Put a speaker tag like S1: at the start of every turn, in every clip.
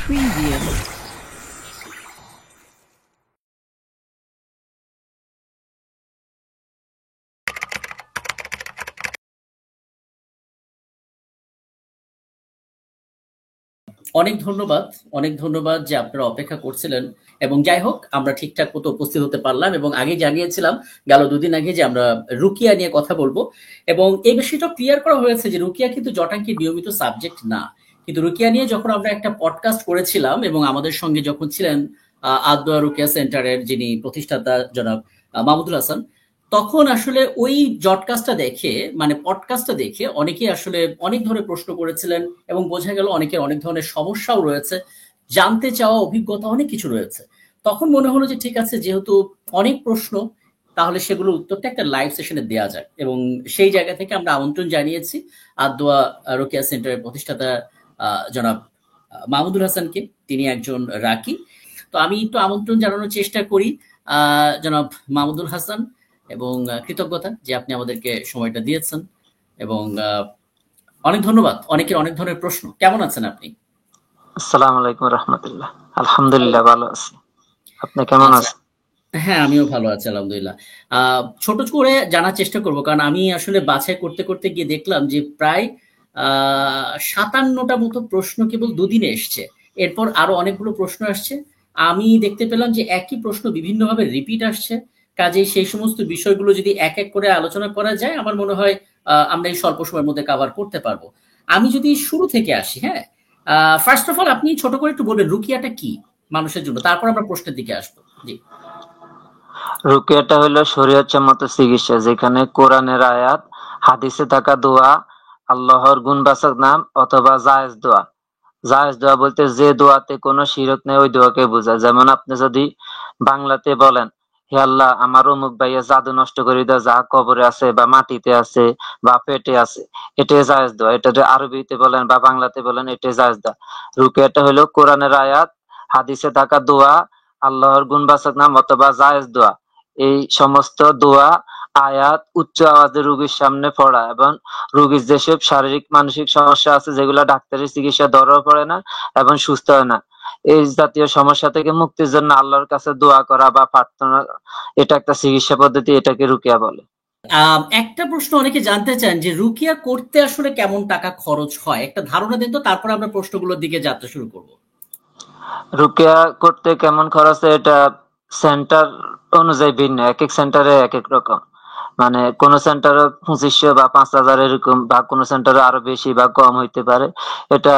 S1: Previous.
S2: অনেক ধন্যবাদ। অনেক ধন্যবাদ যে আপনারা অপেক্ষা করছিলেন এবং যাই হোক আমরা ঠিকঠাক মতো উপস্থিত হতে পারলাম এবং আগেই জানিয়েছিলাম গেল ২ দিন আগে যে আমরা রুকিয়া নিয়ে কথা বলব এবং এই বিষয়টা ক্লিয়ার করা হয়েছে যে রুকিয়া কিন্তু জটাঙ্কির নিয়মিত সাবজেক্ট না। কিন্তু রুকিয়া নিয়ে যখন আমরা একটা পডকাস্ট করেছিলাম এবং আমাদের সঙ্গে যখন ছিলেন আদ-দোয়া রুকিয়া সেন্টারের যিনি প্রতিষ্ঠাতা জনাব মাহমুদুল হাসান, তখন আসলে ওই জটকাস্টটা দেখে মানে পডকাস্টটা দেখে অনেকেই আসলে অনেক ধরনের প্রশ্ন করেছিলেন এবং বোঝা গেল অনেকের অনেক ধরনের সমস্যাও রয়েছে, জানতে চাওয়া অভিজ্ঞতা অনেক কিছু রয়েছে। তখন মনে হলো যে ঠিক আছে যেহেতু অনেক প্রশ্ন, তাহলে সেগুলোর উত্তরটা একটা লাইভ সেশনে দেয়া যাক এবং সেই জায়গা থেকে আমরা আমন্ত্রণ জানিয়েছি আদ-দোয়া রোকেয়া সেন্টারের প্রতিষ্ঠাতা জনাব মাহমুদুল হাসানকে। তিনি একজন রাকি। তো আমি একটু আমন্ত্রণ জানানোর চেষ্টা করি জনাব মাহমুদুল হাসান এবং কৃতজ্ঞতা যে আপনি আমাদেরকে সময়টা দিয়েছেন এবং অনেক ধন্যবাদ। অনেকের অনেক ধরনের প্রশ্ন। কেমন আছেন আপনি?
S3: আসসালামু আলাইকুম রাহমাতুল্লাহ। আলহামদুলিল্লাহ ভালো আছি। আপনি কেমন
S2: আচ্ছা।
S3: আছেন?
S2: হ্যাঁ, আমিও ভালো আছি আলহামদুলিল্লাহ। ছোট করে জানার চেষ্টা করব কারণ আমি আসলে বাছাই করতে, করতে গিয়ে দেখলাম যে প্রায় ৫৭ টা মতো প্রশ্ন কেবল দুদিনে এসছে। এরপর আরো অনেকগুলো প্রশ্ন আসছে। আমি দেখতে পেলাম যে একই প্রশ্ন বিভিন্নভাবে রিপিট আসছে। কাজেই সেই সমস্ত বিষয়গুলো যদি এক, এক করে আলোচনা করা যায় আমার মনে হয় আমরা এই স্বল্প সময়ের মধ্যে কভার করতে পারব। আমি যদি শুরু থেকে আসি, হ্যাঁ? ফার্স্ট অফ অল আপনি ছোট করে একটু বলবেন রুকিয়াটা কি মানুষের জন্য? তারপর আমরা প্রশ্নের দিকে আসবো। জি।
S3: রুকিয়াটা হলো শরীয়ত সম্মত চিকিৎসা যেখানে কোরআনের আয়াত, হাদিসে থাকা দোয়া, আল্লাহর গুণবাচক নাম অথবা জায়েজ দোয়া। জায়েজ দোয়া বলতে যে দোয়াতে কোনো শিরক নেই ওই দোয়াকে বোঝায়। যেমন আপনি যদি বাংলাতে বলেন, হে আল্লাহ আমার অমুক ভাইয়ের জাদু নষ্ট করে দাও যা কবরে আছে বা মাটিতে আছে বা পেটে আছে, এটাই জায়েজ দোয়া। এটা যদি আরবিতে বলেন বা বাংলাতে বলেন এটাই জায়েজ দোয়া। রুকিয়াটা হলো কোরআনের আয়াত, হাদিসে থাকা দোয়া, আল্লাহর গুণবাচক নাম অথবা জায়েজ দোয়া। এই সমস্ত দোয়া আয়াত উচ্চ আওয়াজে রোগীর সামনে পড়া এবং রোগীর যেসব শারীরিক মানসিক সমস্যা আছে যেগুলো ডাক্তারের চিকিৎসা ধরাও পড়ে না এবং সুস্থ হয় না, এই জাতীয় সমস্যা থেকে মুক্তির জন্য আল্লাহর কাছে দোয়া করা বা প্রার্থনা, এটা একটা চিকিৎসা পদ্ধতি, এটাকে রুকিয়া বলে।
S2: একটা প্রশ্ন অনেকে জানতে চান যে রুকিয়া করতে আসলে কেমন টাকা খরচ হয়? একটা ধারণা দিন তো তারপর আমরা প্রশ্নগুলোর দিকে যাত্রা শুরু করব।
S3: রুকিয়া করতে কেমন খরচ হয় এটা সেন্টার অনুযায়ী ভিন্ন, এক এক সেন্টারে এক এক রকম। মানে কোন সেন্টারে ২৫০০ বা ৫০০০ এরকম, বা কোন সেন্টারে আরো বেশি বা কম হইতে পারে। এটা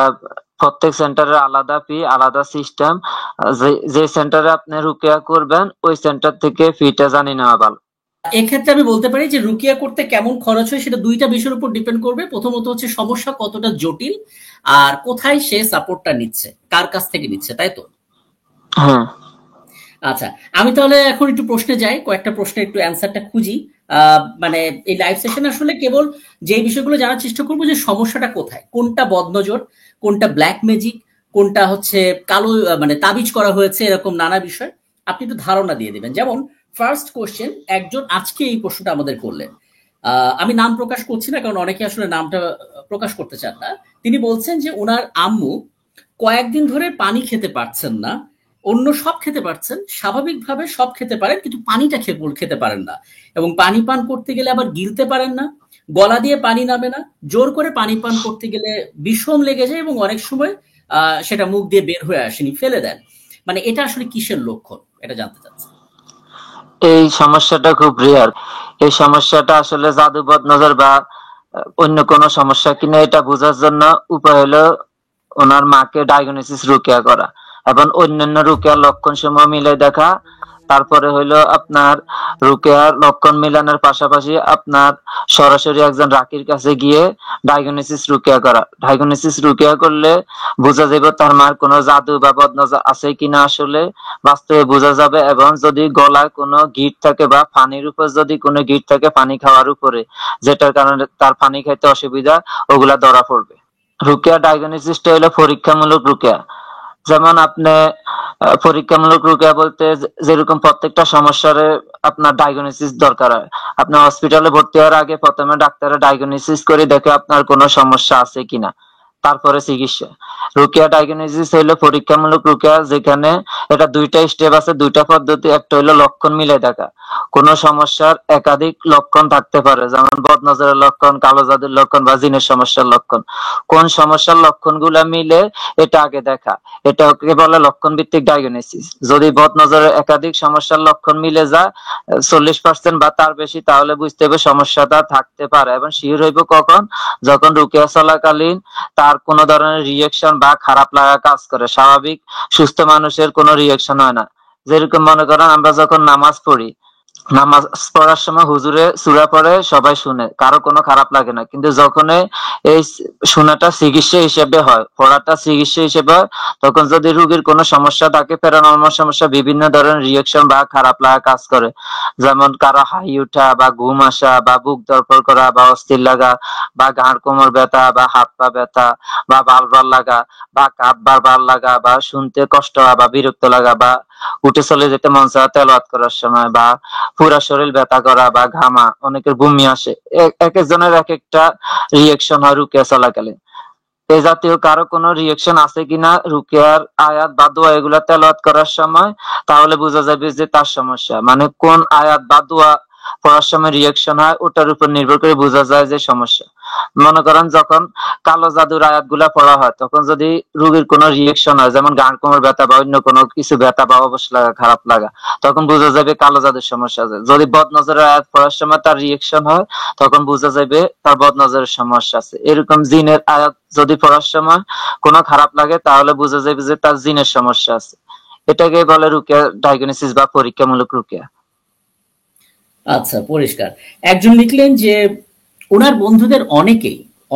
S3: প্রত্যেক সেন্টারের আলাদা ফি, আলাদা সিস্টেম। যে সেন্টারে আপনি রুকিয়া করবেন ওই সেন্টার থেকে ফিটা জানি নেওয়া ভালো।
S2: এক্ষেত্রে আমি বলতে পারি যে রুকিয়া করতে কেমন খরচ হয় সেটা ২ টা বিষয়ের উপর ডিপেন্ড করবে। প্রথমত হচ্ছে সমস্যা কতটা জটিল আর কোথায় সে সাপোর্টটা নিচ্ছে, কার কাছ থেকে নিচ্ছে, তাই তো?
S3: হ্যাঁ।
S2: আচ্ছা, আমি তাহলে এখন একটু প্রশ্নে যাই। কয়েকটা প্রশ্নের একটু অ্যান্সারটা খুঁজি। মানে এই লাইভ সেশনে আসলে কেবল যে বিষয়গুলো জানার চেষ্টা করব যে সমস্যাটা কোথায়? কোনটা বদনজর, কোনটা ব্ল্যাক ম্যাজিক, কোনটা হচ্ছে কালো মানে তাবিজ করা হয়েছে এরকম নানা বিষয়। আপনি একটু ধারণা দিয়ে দিবেন। যেমন ফার্স্ট কোয়েশ্চেন একজন আজকে এই প্রশ্নটা আমাদের করলেন। আমি নাম প্রকাশ করছি না কারণ অনেকে আসলে নামটা প্রকাশ করতে চান না। তিনি বলছেন যে উনার আম্মু কয়েকদিন ধরে পানি খেতে পারছেন না। অন্য সব খেতে পারছেন, স্বাভাবিকভাবে সব খেতে পারেন কিন্তু পানিটা খেতে পারেন না এবং পানি পান করতে গেলে আবার গিলতে পারেন না, গলা দিয়ে পানি নামে না, জোর করে পানি পান করতে গেলে বিষম লেগে যায় এবং অনেক সময় সেটা মুখ দিয়ে বের হয়ে আসেনি, ফেলে দেন। মানে এটা আসলে কিসের লক্ষণ এটা জানতে চাচ্ছি।
S3: এই সমস্যাটা খুব রেয়ার। এই সমস্যাটা আসলে জাদু বদনজর বা অন্য কোনো সমস্যা কিনা এটা বোঝার জন্য উপায় হলো ওনার মাকে ডায়াগনোসিস রুকিয়া করা এবং অন্যান্য রুকিয়ার লক্ষণ সমূহ মিলে দেখা। তারপরে হইলো আপনার রুকিয়ার লক্ষণ মিলানোর পাশাপাশি আপনার সরাসরি একজন রাকির কাছে গিয়ে ডায়াগনোসিস রুকিয়া করা। ডায়াগনোসিস রুকিয়া করলে বোঝা যাবে তার মার কোনো জাদু বা বদনজর আছে কিনা আসলে বাস্তবে বোঝা যাবে। এবং যদি গলায় কোনো গিট থাকে বা পানির উপর যদি কোনো গিট থাকে পানি খাওয়ার উপরে, যেটার কারণে তার পানি খাইতে অসুবিধা, ওগুলা ধরা পড়বে। রুকিয়া ডায়াগনোসিসটা হলো পরীক্ষামূলক রুকিয়া। যেমন আপনি পরীক্ষামূলক রুকিয়া বলতে যেরকম প্রত্যেকটা সমস্যার আপনার ডায়াগনোসিস দরকার হয়। আপনি হসপিটালে ভর্তি হওয়ার আগে প্রথমে ডাক্তারের ডায়াগনোসিস করে দেখে আপনার কোনো সমস্যা আছে কিনা। তারপরে চিকিৎসা। রুকিয়া ডায়াগনোসিস হইলো পরীক্ষামূলক রুকিয়া, যেখানে এটা দুইটা স্টেপ আছে, দুইটা পদ্ধতি। একটা হইলো লক্ষণ মিলে দেখা। কোন সমস্যার একাধিক লক্ষণ থাকতে পারে, যেমন বদনজরের লক্ষণ, কালো জাদুর লক্ষণ বা জিনের সমস্যার লক্ষণ। কোন সমস্যার লক্ষণগুলা মিলে এটা আগে দেখা, এটাকে বলে লক্ষণ ভিত্তিক ডায়াগনোসিস। যদি বদনজরের একাধিক সমস্যার লক্ষণ মিলে যায় 40% বা তার বেশি, তাহলে বুঝতে হবে সমস্যাটা থাকতে পারে। এবং শিওর হইব কখন? যখন রুকিয়া চলাকালীন তার কোন ধরনের রিয়েকশন বা খারাপ লাগা কাজ করে। স্বাভাবিক সুস্থ মানুষের কোনো রিয়েকশন হয় না। যেরকম মনে করেন আমরা যখন নামাজ পড়ি, নামাজ পড়ার সময় হুজুরে সূরা পড়ে, সবাই শুনে, কারো কোনো খারাপ লাগে না। কিন্তু যখন এই শোনাটা চিকিৎসা হিসেবে হয়, পড়াটা চিকিৎসা হিসেবে হয়, তখন যদি রোগীর কোনো সমস্যা থাকে, প্যারানরমাল সমস্যা, বিভিন্ন ধরনের রিয়েকশন বা খারাপ লাগা কাজ করে। যেমন কারো হাই ওঠা বা ঘুম আসা বা বুক ধড়ফড় করা বা অস্থির লাগা বা ঘাড় কোমর ব্যথা বা হাত পা ব্যথা বা বারবার লাগা বা কাঁধ বারবার লাগা বা শুনতে কষ্ট হওয়া বা বিরক্ত লাগা বা উঠে চলে যেতে মন চাওয়া তেলাওয়াত করার সময় বা পুরা শরীর ব্যথা করা বা ঘামা, অনেকের বমি আসে। এক একজনের এক একটা রিয়েকশন হয় রুকিয়া চলাকালীন। এই জাতীয় কারো কোনো রিয়েকশন আছে কিনা রুকিয়ার আয়াত বা দোয়া এগুলা তেলাওয়াত করার সময়, তাহলে বোঝা যাবে যে তার সমস্যা। মানে কোন আয়াত বা দোয়া পড়ার সময় রিয়েকশন হয়, ওটার উপর নির্ভর করে বোঝা যায় যে সমস্যা। মনে করেন যখন কালো জাদুর আয়াত গুলা পড়া হয়, তখন যদি রোগীর কোনো রিয়েকশন হয়, যেমন ঘাড় কোমর ব্যথা বা অন্য কোনো কিছু ব্যথা বা অবশ লাগা, খারাপ লাগা, তখন বোঝা যাবে কালো জাদুর সমস্যা আছে। যদি বদনজরের আয়াত পড়ার সময় তার রিয়েকশন হয়, তখন বোঝা যাবে তার বদনজরের সমস্যা আছে। এরকম জিনের আয়াত যদি পড়ার সময় কোনো খারাপ লাগে, তাহলে বোঝা যাবে যে তার জিনের সমস্যা আছে। এটাকে বলে রুকিয়া ডায়াগনোসিস বা পরীক্ষামূলক রুকিয়া।
S2: আচ্ছা, পরিষ্কার। একজন লিখলেন যে ওনার বন্ধুদের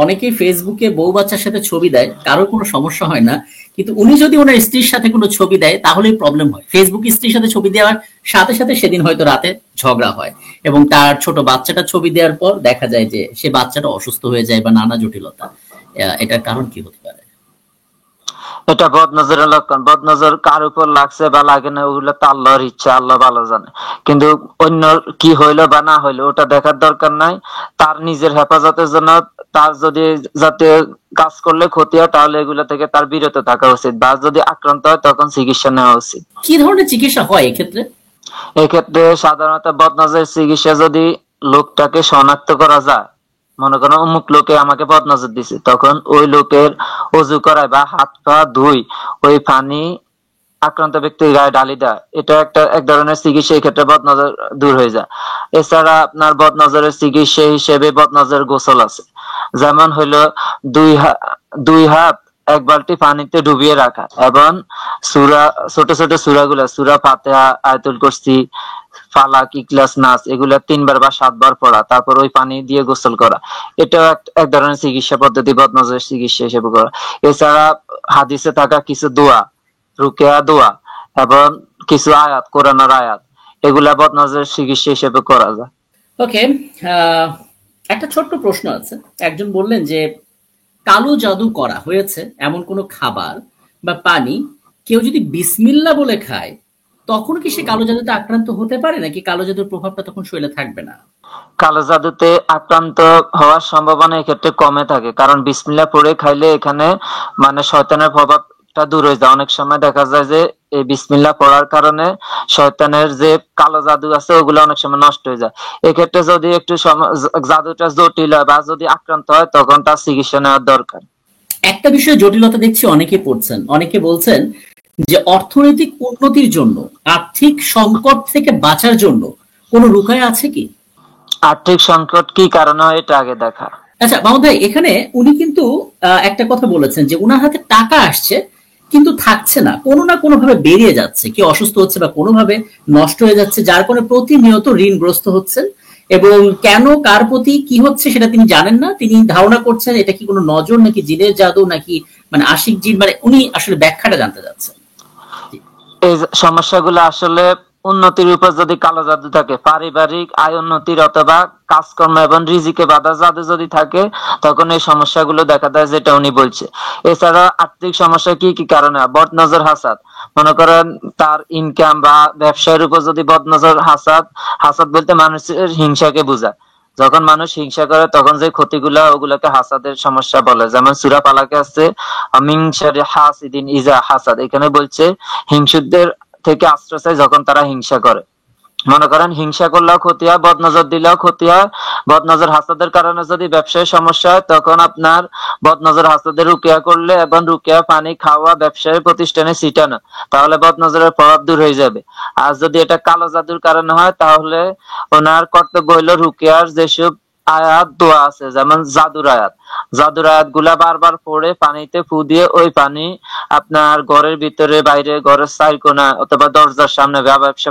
S2: অনেকেই ফেসবুকে বউ বাচ্চার সাথে ছবি দেয়, কারো কোনো সমস্যা হয় না, কিন্তু উনি যদি ওনার স্ত্রীর সাথে কোনো ছবি দেয় তাহলেই প্রবলেম হয়। ফেসবুকে স্ত্রীর সাথে ছবি দেওয়ার সাথে সাথে সেদিন হয়তো রাতে ঝগড়া হয়, এবং তার ছোট বাচ্চাটা ছবি দেওয়ার পর দেখা যায় যে সে বাচ্চাটা অসুস্থ হয়ে যায় বা নানা জটিলতা। এটার কারণ কি হতে পারে?
S3: এটা বদনজরের লক্ষণ। বদনজর কার উপর লাগছে বা লাগে না, ওগুলো তো আল্লাহর ইচ্ছা, আল্লাহ ভালো জানে। কিন্তু অন্য কি হইলো বা না হইলো ওটা দেখার দরকার নাই। তার নিজের হেফাজতের জন্য তার যদি যাতে কাজ করলে ক্ষতি হয়, তাহলে এগুলো থেকে তার বিরত থাকা উচিত, বা যদি আক্রান্ত হয় তখন চিকিৎসা নেওয়া উচিত।
S2: কি ধরনের চিকিৎসা হয় এক্ষেত্রে?
S3: এক্ষেত্রে সাধারণত বদনজরের চিকিৎসা যদি লোকটাকে শনাক্ত করা যায়, মনে করেন অমুক লোকে আমাকে বদনজর দিছে, তখন ওই লোকের অজু করায় বা হাত পা ধুই ওই পানি আক্রান্ত ব্যক্তির গায়ে ঢালি দেয়, এটা এক ধরনের চিকিৎসা। এই ক্ষেত্রে বদনজর দূর হয়ে যায়। এছাড়া আপনার বদনজরের চিকিৎসা হিসেবে বদনজরের গোসল আছে। যেমন হইলো দুই হাত এক বালতি পানিতে ডুবিয়ে রাখা এবং সূরা, ছোট ছোট সূরাগুলা, সূরা ফাতিহা, আয়াতুল কুরসি, ফালাক, ইখলাস, নাস, এগুলা 3 বার বা 7 বার পড়া, তারপর ওই পানি দিয়ে গোসল করা। এটাও এক ধরনের চিকিৎসা পদ্ধতি, বদনজরের চিকিৎসা হিসেবে করা। এছাড়া হাদিসে থাকা কিছু দোয়া, রুকিয়া দোয়া এবং কিছু আয়াত, কোরআনের আয়াত, এগুলা বদনজরের চিকিৎসা হিসেবে করা যায়।
S2: ওকে। একটা ছোট্ট প্রশ্ন আছে। একজন বললেন যে কালো জাদু করা হয়েছে এমন কোনো খাবার বা পানি কেউ যদি বিসমিল্লা বলে খায়, তখন কি সে কালো জাদুতে আক্রান্ত হতে পারে, নাকি কালো জাদুর প্রভাবটা তখন শরীরে থাকবে না?
S3: কালো জাদুতে আক্রান্ত হওয়ার সম্ভাবনা এক্ষেত্রে কমে থাকে, কারণ বিসমিল্লাহ পড়ে খাইলে এখানে মানে শয়তানের প্রভাবটা দূর হয়ে যায়। অনেক সময় দেখা যায় যে এই বিসমিল্লাহ পড়ার কারণে শয়তানের যে কালো জাদু আছে ওগুলো অনেক সময় নষ্ট হয়ে যায়। এক্ষেত্রে যদি একটু জাদুটা জটিল হয় বা যদি আক্রান্ত হয়, তখন তার চিকিৎসা নেওয়ার দরকার।
S2: একটা বিষয়ে জটিলতা দেখছি, অনেকে পড়ছেন, অনেকে বলছেন যে অর্থনৈতিক উন্নতির জন্য, আর্থিক সংকট থেকে বাঁচার জন্য কোনো রুকায় আছে কি?
S3: আর্থিক সংকট কি কারণে হয় এটা আগে দেখা।
S2: আচ্ছা মাহমুদ ভাই, এখানে উনি কিন্তু একটা কথা বলেছেন যে উনার হাতে টাকা আসছে কিন্তু থাকছে না, কোনো না কোনো ভাবে বেরিয়ে যাচ্ছে, কি অসুস্থ হচ্ছে বা কোনোভাবে নষ্ট হয়ে যাচ্ছে, যার কারণে প্রতিনিয়ত ঋণগ্রস্ত হচ্ছেন। এবং কেন, কার প্রতি কি হচ্ছে সেটা তিনি জানেন না। তিনি ধারণা করছেন এটা কি কোনো নজর, নাকি জিনের জাদু, নাকি মানে আশিক জিন, মানে উনি আসলে ব্যাখ্যাটা জানতে চাচ্ছেন।
S3: এই সমস্যাগুলো আসলে উন্নতির উপর যদি কালো জাদু থাকে, পারিবারিক আয় উন্নতির অথবা কাজকর্ম এবং রিজিকে বাধা জাদু যদি থাকে, তখন এই সমস্যাগুলো দেখা দেয়, যেটা উনি বলছে। এছাড়া আর্থিক সমস্যা কি কি কারণে? বদনজর, হাসাদ। মনে করেন তার ইনকাম বা ব্যবসায়ের উপর যদি বদনজর, হাসাদ, হাসাদ বলতে মানুষের হিংসাকে বোঝায়, যখন মানুষ হিংসা করে তখন যে ক্ষতিগুলা ওগুলাকে হাসাদের সমস্যা বলে। যেমন সূরা ফালাকে আছে মিন শাররি হাসিদিন ইজা হাসাদ, এখানে বলছে হিংসুকদের থেকে আশ্রয় চাই যখন তারা হিংসা করে। মনে করেন হিংসা করলেও ক্ষতি হয়, বদনজর দিলেও ক্ষতি হয়। বদনজর হাসাদের কারণে যদি ব্যবসায় সমস্যা হয় তখন আপনার বদনজর হাসাদের রুকিয়া করলে এবং রুকিয়া পানি খাওয়া ব্যবসায়ী প্রতিষ্ঠানে ছিটানো, তাহলে বদনজরের প্রভাব দূর হয়ে যাবে। আর যদি এটা কালো জাদুর কারণে হয় তাহলে ওনার কর্তব্য হইলো রুকিয়ার যেসব আয়াত দোয়া আছে, যেমন জাদুর আয়াত, জাদুর আয়াত গুলা বারবার পড়ে পানিতে ফু দিয়ে ওই পানি আপনার ঘরের ভিতরে বাইরে ঘরের চার কোনা অথবা দরজার সামনে বা ব্যবসা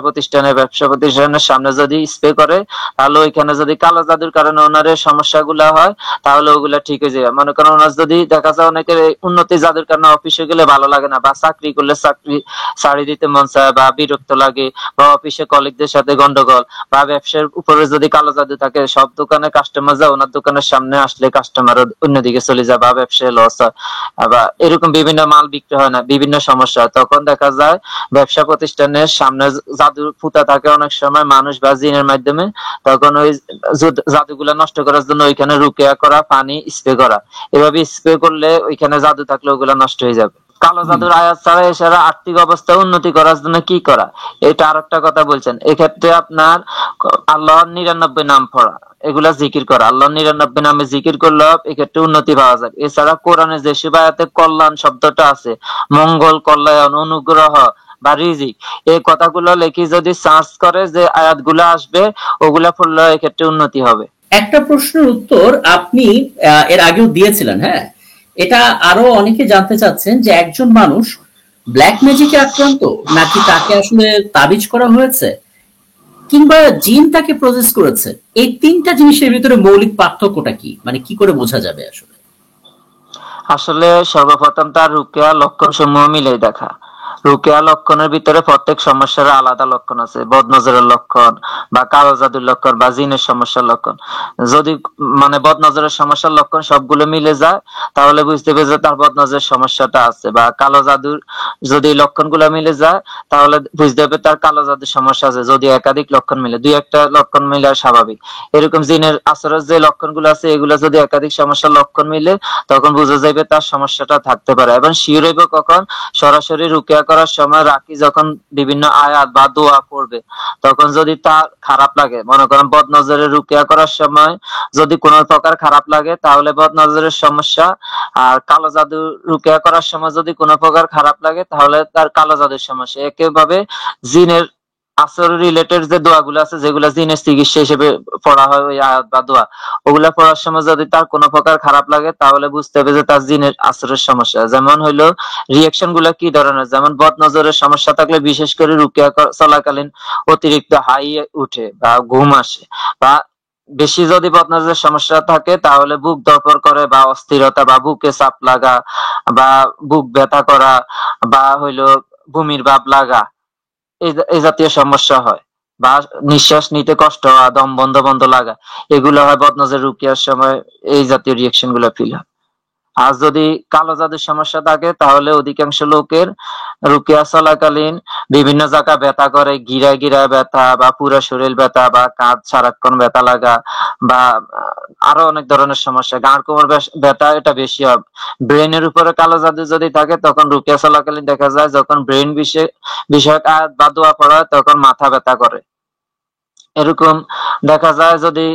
S3: প্রতিষ্ঠানের সামনে যদি স্প্রে করে, তাহলে ওইখানে যদি কালো জাদুর কারণে ওনার সমস্যাগুলা হয় তাহলে ওগুলা ঠিক হয়ে যায়। মনে করেন ওনার যদি দেখা যায় অনেকের উন্নতি জাদুর কারণে অফিসে গেলে ভালো লাগে না, বা চাকরি করলে চাকরি ছাড়ি দিতে মন চায় বা বিরক্ত লাগে, বা অফিসে কলিগদের সাথে গন্ডগোল, বা ব্যবসার উপরে যদি কালো জাদু থাকে, সব দোকানে কাস্টমার যায় ওনার দোকানের সামনে আসলে কাস্টমার অন্যদিকে চলে যায় বা ব্যবসায় লস হয়, বা এরকম বিভিন্ন মাল বিক্রি হয় না, বিভিন্ন সমস্যা হয়। তখন দেখা যায় ব্যবসা প্রতিষ্ঠানের সামনে জাদু ফুটা থাকে অনেক সময় মানুষ বা জিনের মাধ্যমে, তখন ওই জাদুগুলা নষ্ট করার জন্য ওইখানে রুকিয়া করা, পানি স্প্রে করা, এভাবে স্প্রে করলে ওইখানে জাদু থাকলে ওগুলা নষ্ট হয়ে যাবে। কালো
S2: হুম।
S3: জাদুর আয়াত ছাড়া এছাড়া আর্থিক অবস্থা উন্নতি করার জন্য কি করা, এটা আরেকটা কথা বলছেন। এক্ষেত্রে আপনার আল্লাহর 99 নাম পড়া, এগুলা জিকির করা, আল্লাহর 99 নামে জিকির করলে এক্ষেত্রে উন্নতি পাওয়া যায়। এছাড়া কোরআনে যেসব আয়াতে কল্যাণ শব্দটা আছে, মঙ্গল, কল্যাণ, অনুগ্রহ বা রিজিক, এই কথাগুলো লেখি যদি সার্চ করে যে আয়াতগুলো আসবে ওগুলা পড়লে এক্ষেত্রে উন্নতি হবে।
S2: একটা প্রশ্নের উত্তর আপনি এর আগেও দিয়েছিলেন, হ্যাঁ, এটা আরো অনেকে জানতে চাচ্ছেন যে একজন মানুষ ব্ল্যাক ম্যাজিকে আক্রান্ত, নাকি তাকে আসলে তাবিজ করা হয়েছে, কিংবা জিন তাকে প্রসেস করেছে, এই তিনটা জিনিসের ভিতরে মৌলিক পার্থক্যটা কি, মানে কি করে বোঝা যাবে আসলে?
S3: আসলে সর্বপ্রথম তার রুকিয়া লক্ষণ সমূহ মিলে দেখা। রুকিয়া লক্ষণের ভিতরে প্রত্যেক সমস্যার আলাদা লক্ষণ আছে, বদনজরের লক্ষণ বা কালো জাদুর লক্ষণ বা জিনের সমস্যার লক্ষণ। যদি মানে বদনজরের সমস্যার লক্ষণ সবগুলো মিলে যায় তাহলে বুঝতে হবে যে তার বদনজরের সমস্যাটা আছে, বা কালো জাদুর যদি লক্ষণগুলো মিলে যায় তাহলে বুঝতে হবে তার কালো জাদুর সমস্যা আছে। যদি একাধিক লক্ষণ মিলে, দুই একটা লক্ষণ মিলে স্বাভাবিক। এরকম জিনের আসরের যে লক্ষণগুলো আছে এগুলো যদি একাধিক সমস্যার লক্ষণ মিলে তখন বোঝা যাবে তার সমস্যাটা থাকতে পারে। এবং শিওর হইব কখন, সরাসরি রুকিয়া করার সময় রাখি যখন বিভিন্ন আয়াত বা দোয়া পড়বে তখন যদি তার খারাপ লাগে, মনে করেন বদনজরের রুকিয়া করার সময় যদি কোনো প্রকার খারাপ লাগে তাহলে বদনজরের সমস্যা, আর কালো জাদু রুকিয়া করার সময় যদি কোনো প্রকার খারাপ লাগে তাহলে তার কালো জাদুর সমস্যা। একইভাবে জিনের আসর রিলেটেড যে দোয়াগুলো আছে যেগুলো জিনের চিকিৎসা হিসেবে পড়া হয় ওই আয়াত বা দোয়া, ওগুলা পড়ার সময় যদি তার কোনো প্রকার খারাপ লাগে তাহলে বুঝতে হবে যে তার জিনের আসরের সমস্যা। যেমন হইলো রিয়াকশন গুলা কি ধরনের, যেমন বদনজরের সমস্যা থাকলে বিশেষ করে রুকিয়া চলাকালীন অতিরিক্ত হাই উঠে বা ঘুম আসে, বা বেশি যদি বদনজরের সমস্যা থাকে তাহলে বুক ধড়ফড় করে বা অস্থিরতা বা বুকে চাপ লাগা বা বুক ব্যথা করা বা হইলো বমির ভাব লাগা, এই জাতীয় সমস্যা হয়, বা নিঃশ্বাস নিতে কষ্ট হওয়া, দম বন্ধ বন্ধ লাগা, এগুলো হয় বদনজর রুকিয়ার সময় এই জাতীয় রিয়েকশন গুলো ফিল হয়। আর যদি কালো জাদুর সমস্যা থাকে তাহলে অধিকাংশ লোকের রুকিয়া চলাকালীন বিভিন্ন জায়গা ব্যথা করে, গিরায় গিরায় ব্যথা বা পুরো শরীর ব্যথা বা কাঁধ সারাক্ষণ ব্যথা লাগা, বা আরো অনেক ধরনের সমস্যা, গাঁড় কোমর ব্যথা এটা বেশি হয়। ব্রেনের উপরে কালো জাদু যদি থাকে তখন রুকিয়া চলাকালীন দেখা যায় যখন ব্রেন বিষয়ক আয়াত বা দোয়া পড়া হয় তখন মাথা ব্যথা করে। এরকম দেখা যায় যদি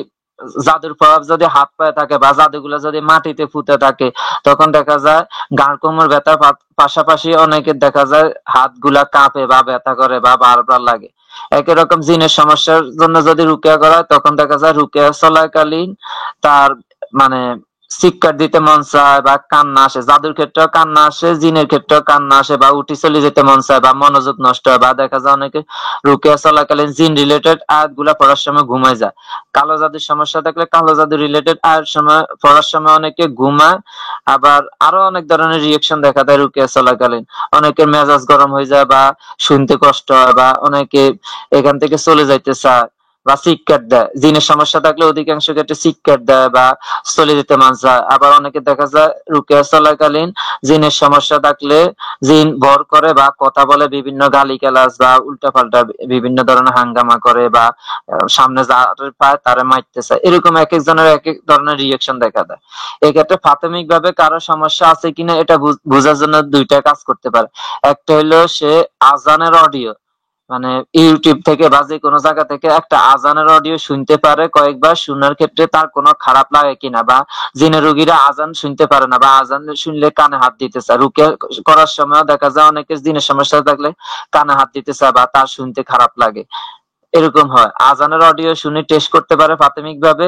S3: জাদুর প্রভাব যদি হাত পায়ে থাকে বা জাদুগুলো যদি মাটিতে ফুটে থাকে তখন দেখা যায় গাঁড় কোমর ব্যথার পাশাপাশি অনেকের দেখা যায় হাত গুলা কাঁপে বা ব্যথা করে বা বারবার লাগে। একই রকম জিনের সমস্যার জন্য যদি রুকিয়া করা হয় তখন দেখা যায় রুকিয়া চলাকালীন তার মানে চিৎকার দিতে মন চায় বা কান্না আসে, জাদুর ক্ষেত্রেও কান্না আসে, জিনের ক্ষেত্রেও কান্না আসে, বা উঠি চলে যেতে মন চায় বা মনোযোগ নষ্ট হয়, বা দেখা যায় অনেকে রুকিয়া চলাকালীন জিন রিলেটেড আয়াত গুলা পড়ার সময় ঘুমায় যায়। কালো জাদুর সমস্যা থাকলে কালো জাদু রিলেটেড আয়াত সময় পড়ার সময় অনেকে ঘুমায়। আবার আরো অনেক ধরনের রিয়েকশন দেখা দেয় রুকিয়া চলাকালীন, অনেকের মেজাজ গরম হয়ে যায় বা শুনতে কষ্ট হয়, বা অনেকে এখান থেকে চলে যাইতে চায়, বা সিক্রেট দেয়। জিনের সমস্যা থাকলে অধিকাংশ ক্ষেত্রে সিক্রেট দেয় বা চলে যেতে মান চায়। আবার অনেকে দেখা যায় রুকিয়া চলাকালীন জিনের সমস্যা থাকলে জিন ভর করে বা কথা বলে, বিভিন্ন গালিগালাজ বা উল্টাপাল্টা বিভিন্ন ধরনের হাঙ্গামা করে বা সামনে যারা পায় তারা মারতে চায়। এরকম এক একজনের এক এক ধরনের রিয়েকশন দেখা দেয়। এক্ষেত্রে প্রাথমিকভাবে কারো সমস্যা আছে কিনা এটা বোঝার জন্য দুইটা কাজ করতে পারে। একটা হলো সে আজানের অডিও, মানে ইউটিউব থেকে বা যে কোনো জায়গা থেকে একটা আজানের অডিও শুনতে পারে, কয়েকবার শোনার ক্ষেত্রে তার কোনো খারাপ লাগে কিনা, বা জিনে রোগীরা আজান শুনতে পারে না বা আজান শুনলে কানে হাত দিতে চায়। রুকিয়া করার সময় দেখা যায় অনেকের জিনের সমস্যা থাকলে কানে হাত দিতে চায় বা তার শুনতে খারাপ লাগে, এরকম হয়। আজানের অডিও শুনে টেস্ট করতে পারে প্রাথমিকভাবে।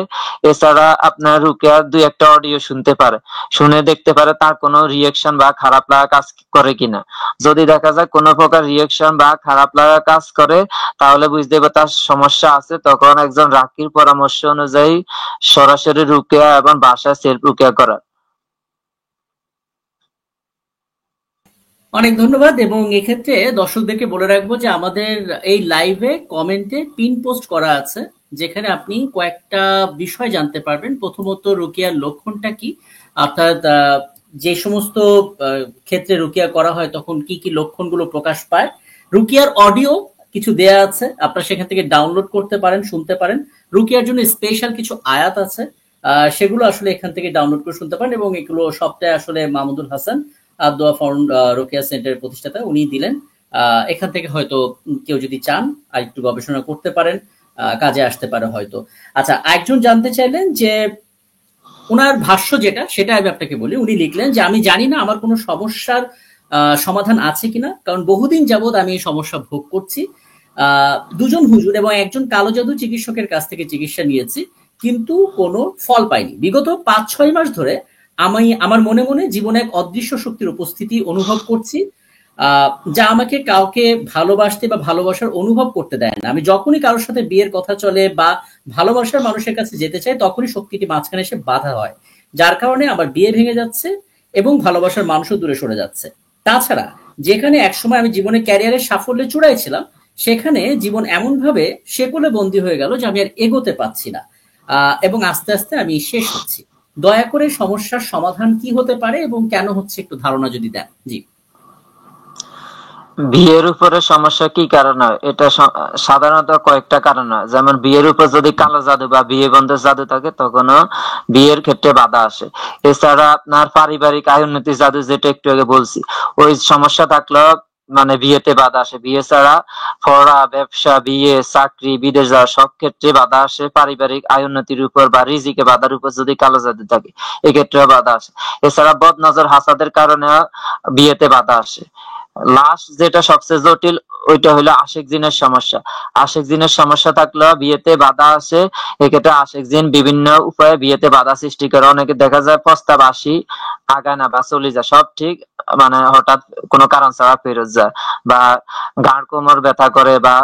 S3: এছাড়া আপনার রুকিয়ার দুই একটা অডিও শুনতে পারে, শুনে দেখতে পারে তার কোনো রিয়েকশন বা খারাপ লাগা কাজ করে কিনা। যদি দেখা যায় কোনো প্রকার রিয়েকশন বা খারাপ লাগা কাজ করে, তাহলে বুঝতে হবে তার সমস্যা আছে। তখন একজন রাকির পরামর্শ অনুযায়ী সরাসরি রুকিয়া এবং বাসায় সেলফ রুকিয়া করা।
S2: অনেক ধন্যবাদ। এবং এক্ষেত্রে দর্শকদেরকে বলে রাখবো যে আমাদের এই লাইভে কমেন্টে পিন পোস্ট করা আছে, যেখানে আপনি কয়েকটা বিষয় জানতে পারবেন। প্রথমত, রুকিয়ার লক্ষণটা কি, অর্থাৎ যে সমস্ত ক্ষেত্রে রুকিয়া করা হয় তখন কি কি লক্ষণগুলো প্রকাশ পায়। রুকিয়ার অডিও কিছু দেয়া আছে, আপনারা সেখান থেকে ডাউনলোড করতে পারেন, শুনতে পারেন। রুকিয়ার জন্য স্পেশাল কিছু আয়াত আছে, সেগুলো আসলে এখান থেকে ডাউনলোড করে শুনতে পারেন। এবং এগুলো সবটাই আসলে মাহমুদুল হাসান দোয়া ফাউন্ড রোকেয়া সেন্টারের প্রতিষ্ঠাতা উনি দিলেন। এখান থেকে হয়তো কেউ যদি চান আর একটু গবেষণা করতে পারেন, কাজে আসতে পারে হয়তো। আচ্ছা, একজন জানতে চাইলেন যে উনার ভাষ্য যেটা, সেটা আমি আপনাকে বলি। উনি লিখলেন যে আমি জানি না আমার কোনো সমস্যার সমাধান আছে কিনা, কারণ বহুদিন যাবৎ আমি এই সমস্যা ভোগ করছি। দুজন হুজুর এবং একজন কালো জাদু চিকিৎসকের কাছ থেকে চিকিৎসা নিয়েছি, কিন্তু কোনো ফল পাইনি। বিগত 5-6 মাস ধরে আমি আমার মনে মনে জীবনে এক অদৃশ্য শক্তির উপস্থিতি অনুভব করছি, যা আমাকে কাউকে ভালোবাসতে বা ভালোবাসার অনুভব করতে দেয় না। আমি যখনই কারোর সাথে বিয়ের কথা চলে বা ভালোবাসার মানুষের কাছে যেতে চাই, তখনই শক্তিটি মাঝখানে এসে বাধা হয়, যার কারণে আমার বিয়ে ভেঙে যাচ্ছে এবং ভালোবাসার মানুষও দূরে সরে যাচ্ছে। তাছাড়া যেখানে একসময় আমি জীবনে ক্যারিয়ারের সাফল্যে চূড়ায় ছিলাম, সেখানে জীবন এমন ভাবে শেকলে বন্দী হয়ে গেল যে আমি আর এগোতে পারছি না, এবং আস্তে আস্তে আমি শেষ হচ্ছি। দয়া করে সমস্যার সমাধান কি হতে পারে এবং কেন হচ্ছে একটু ধারণা যদি দেন। জি।
S3: বিয়ের উপরে সমস্যা কি কারণ হয়? এটা সাধারণত কয়েকটা কারণ হয়। যেমন বিয়ের উপর যদি কালো জাদু বা বিয়ে বন্ধের জাদু থাকে, তখনও বিয়ের ক্ষেত্রে বাধা আসে। এছাড়া আপনার পারিবারিক আয় উন্নতি জাদু, যেটা একটু আগে বলছি, ওই সমস্যা থাকলেও মানে বিয়েতে বাধা আসে। বিয়ে ছাড়া পড়া, ব্যবসা, বিয়ে, চাকরি, বিদেশ যাওয়া সব ক্ষেত্রে বাধা আসে। পারিবারিক আয় উন্নতির উপর বা রিজিকে বাধার উপর যদি কালো জাদু থাকে, এক্ষেত্রেও বাধা আসে। এছাড়া বদ নজর হাসাদের কারণে বিয়েতে বাধা আসে। লাস্ট যেটা সবচেয়ে জটিল, ওইটা হলো আশিক জিনের সমস্যা। আশিক জিনের সমস্যা থাকলেও বিয়েতে বাধা আসে। এক্ষেত্রে আশিক জিন বিভিন্ন উপায়ে বিয়েতে বাধা সৃষ্টি করে। অনেকে দেখা যায় প্রস্তাব আসি আগায় না বা চলে যায়, সব ঠিক, মানে হঠাৎ কোনো কারণ ছাড়া ফেরত যায়, বা ঘাড় কোমর ব্যথা করে, বা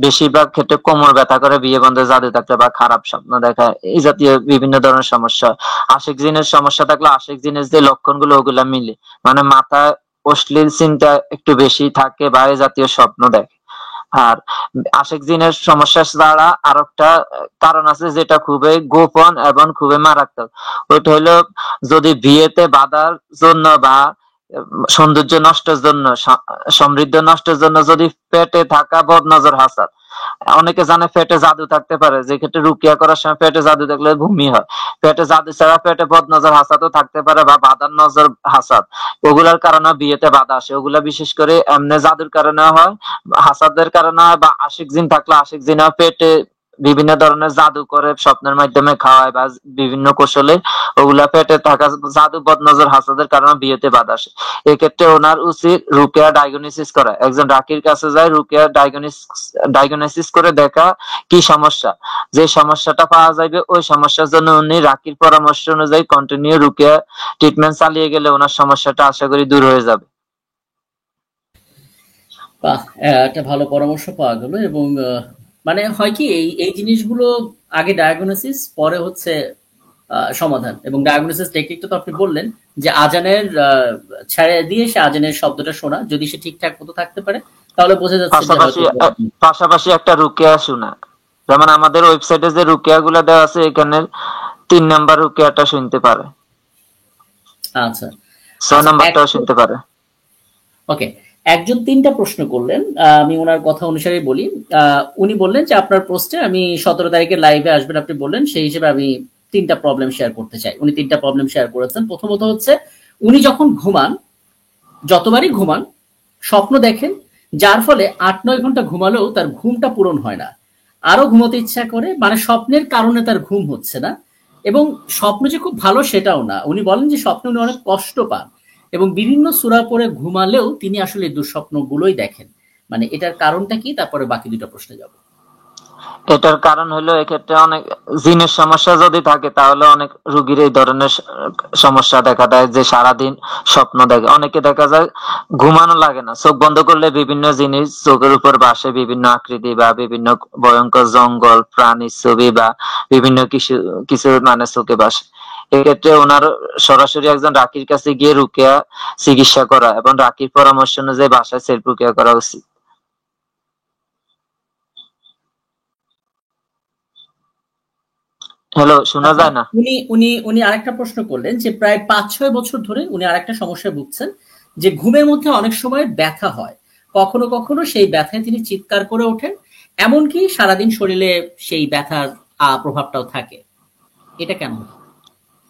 S3: বেশিরভাগ ক্ষেত্রে কোমর ব্যথা করে বিয়ে বন্ধে জাদু থাকলে, বা খারাপ স্বপ্ন দেখায়, এই জাতীয় বিভিন্ন ধরনের সমস্যা। আশিক জিনের সমস্যা থাকলে আশিক জিনের যে লক্ষণগুলো ওগুলা মিলে, মানে মাথায় অশ্লীল চিন্তা একটু বেশি থাকে বা এই জাতীয় স্বপ্ন দেখে। আর আশিক জিনের সমস্যা ছাড়া আরেকটা কারণ আছে, যেটা খুবই গোপন এবং খুবই মারাত্মক। ওইটা হলো যদি বিয়েতে বাধার জন্য বা সৌন্দর্য নষ্টের জন্য, সমৃদ্ধি নষ্টের জন্য যদি পেটে থাকা বদনজর হাসাদ, অনেকে জানে পেটে জাদু থাকতে পারে, যে ক্ষেত্রে রুকিয়া করার সময় পেটে জাদু থাকলে ভূমি হয়। পেটে জাদু ছাড়া পেটে বদনজর হাসাদও থাকতে পারে বা বাধার নজর হাসাদ, ওগুলার কারণে বিয়েতে বাধা আসে। ওগুলা বিশেষ করে এমনি জাদুর কারণে হয়, হাসাদের কারণে হয়, বা আশিক জিন থাকলে আশিক জিন পেটে বিভিন্ন ধরনের জাদু করে স্বপ্নের মাধ্যমে খাওয়ায় বা বিভিন্ন কৌশলে ওগুলা পেটে থাকা জাদু বদনজর হাসাদের কারণে বিয়েতে বাধা আসে। এক্ষেত্রে ওনার উচিত রুকিয়া ডায়াগনোসিস করা। একজন রাকির কাছে যায়, রুকিয়া ডায়াগনোসিস করে দেখা কি সমস্যা। যে সমস্যাটা পাওয়া যাবে ওই সমস্যার জন্য উনি রাকির পরামর্শ অনুযায়ী কন্টিনিউ রুকিয়া ট্রিটমেন্ট চালিয়ে গেলে ওনার সমস্যাটা আশা করি দূর হয়ে যাবে।
S2: বাহ! একটা ভালো পরামর্শ পাওয়া গেল। এবং মানে হয় কি, এই এই জিনিসগুলো আগে ডায়াগনোসিস, পরে হচ্ছে সমাধান। এবং ডায়াগনোসিস টেকনিকটা তো আপনি বললেন যে আজানের ছেড়ে দিয়ে সে আজানের শব্দটা শোনা, যদি সে ঠিকঠাক মতো থাকতে পারে তাহলে বোঝা যাচ্ছে যে
S3: পাশাপাশি
S2: হয়তো।
S3: পাশাপাশি একটা রুকিয়া শোনা। যেমন আমাদের ওয়েবসাইটে যে রুকিয়া গুলা দেওয়া আছে, এখানে 3 নাম্বার রুকিয়াটা শুনতে পারে,
S2: আচ্ছা
S3: 6
S2: আচ্ছা
S3: নাম্বারটাও শুনতে পারে।
S2: ওকে, একজন 3টা প্রশ্ন করলেন, আমি ওনার কথা অনুসারে বলি। উনি বললেন যে আপনার পোস্টে আমি 17 তারিখে লাইভে আসবেন আপনি বললেন, সেই হিসেবে আমি 3টা প্রবলেম শেয়ার করতে চাই। উনি 3টা প্রবলেম শেয়ার করেছেন। প্রথমত হচ্ছে, উনি যখন ঘুমান, যতবারই ঘুমান, স্বপ্ন দেখেন, যার ফলে 8-9 ঘন্টা ঘুমালেও তার ঘুমটা পূরণ হয় না, আরো ঘুমোতে ইচ্ছা করে, মানে স্বপ্নের কারণে তার ঘুম হচ্ছে না। এবং স্বপ্ন যে খুব ভালো সেটাও না, উনি বলেন যে স্বপ্নে উনি অনেক কষ্ট পান এবং বিভিন্ন সূরা পড়ে ঘুমালেও তিনি আসলে এই দুঃস্বপ্নগুলোই দেখেন। মানে এটার কারণটা কি, তারপরে বাকি 2টা প্রশ্নে যাব।
S3: এটার কারণ হলো, এক্ষেত্রে অনেক জিনের সমস্যা যদি থাকে তাহলে অনেক রুগীর এই ধরনের সমস্যা দেখা দেয়, যে সারাদিন স্বপ্ন দেখে। অনেকে দেখা যায় ঘুমানো লাগে না, চোখ বন্ধ করলে বিভিন্ন জিনিস চোখের উপর ভাসে, বিভিন্ন আকৃতি বা বিভিন্ন ভয়ঙ্কর জঙ্গল প্রাণীর ছবি বা বিভিন্ন কিছু কিছু মানে চোখে ভাসে। এক্ষেত্রে ওনার সরাসরি একজন রাকির কাছে গিয়ে রুকিয়া চিকিৎসা করা এবং রাকির পরামর্শ অনুযায়ী বাসায় সেলফ রুকিয়া করা উচিত। হ্যালো, শোনা
S2: আচ্ছা,
S3: যায় না?
S2: উনি উনি উনি আরেকটা প্রশ্ন করলেন যে প্রায় 5-6 বছর ধরে উনি আরেকটা সমস্যায় ভুগছেন, যে ঘুমের মধ্যে অনেক সময় ব্যথা হয়, কখনো কখনো সেই ব্যথায় তিনি চিৎকার করে ওঠেন, এমনকি সারাদিন শরীরে সেই ব্যথার প্রভাবটাও থাকে। এটা কেন হয়?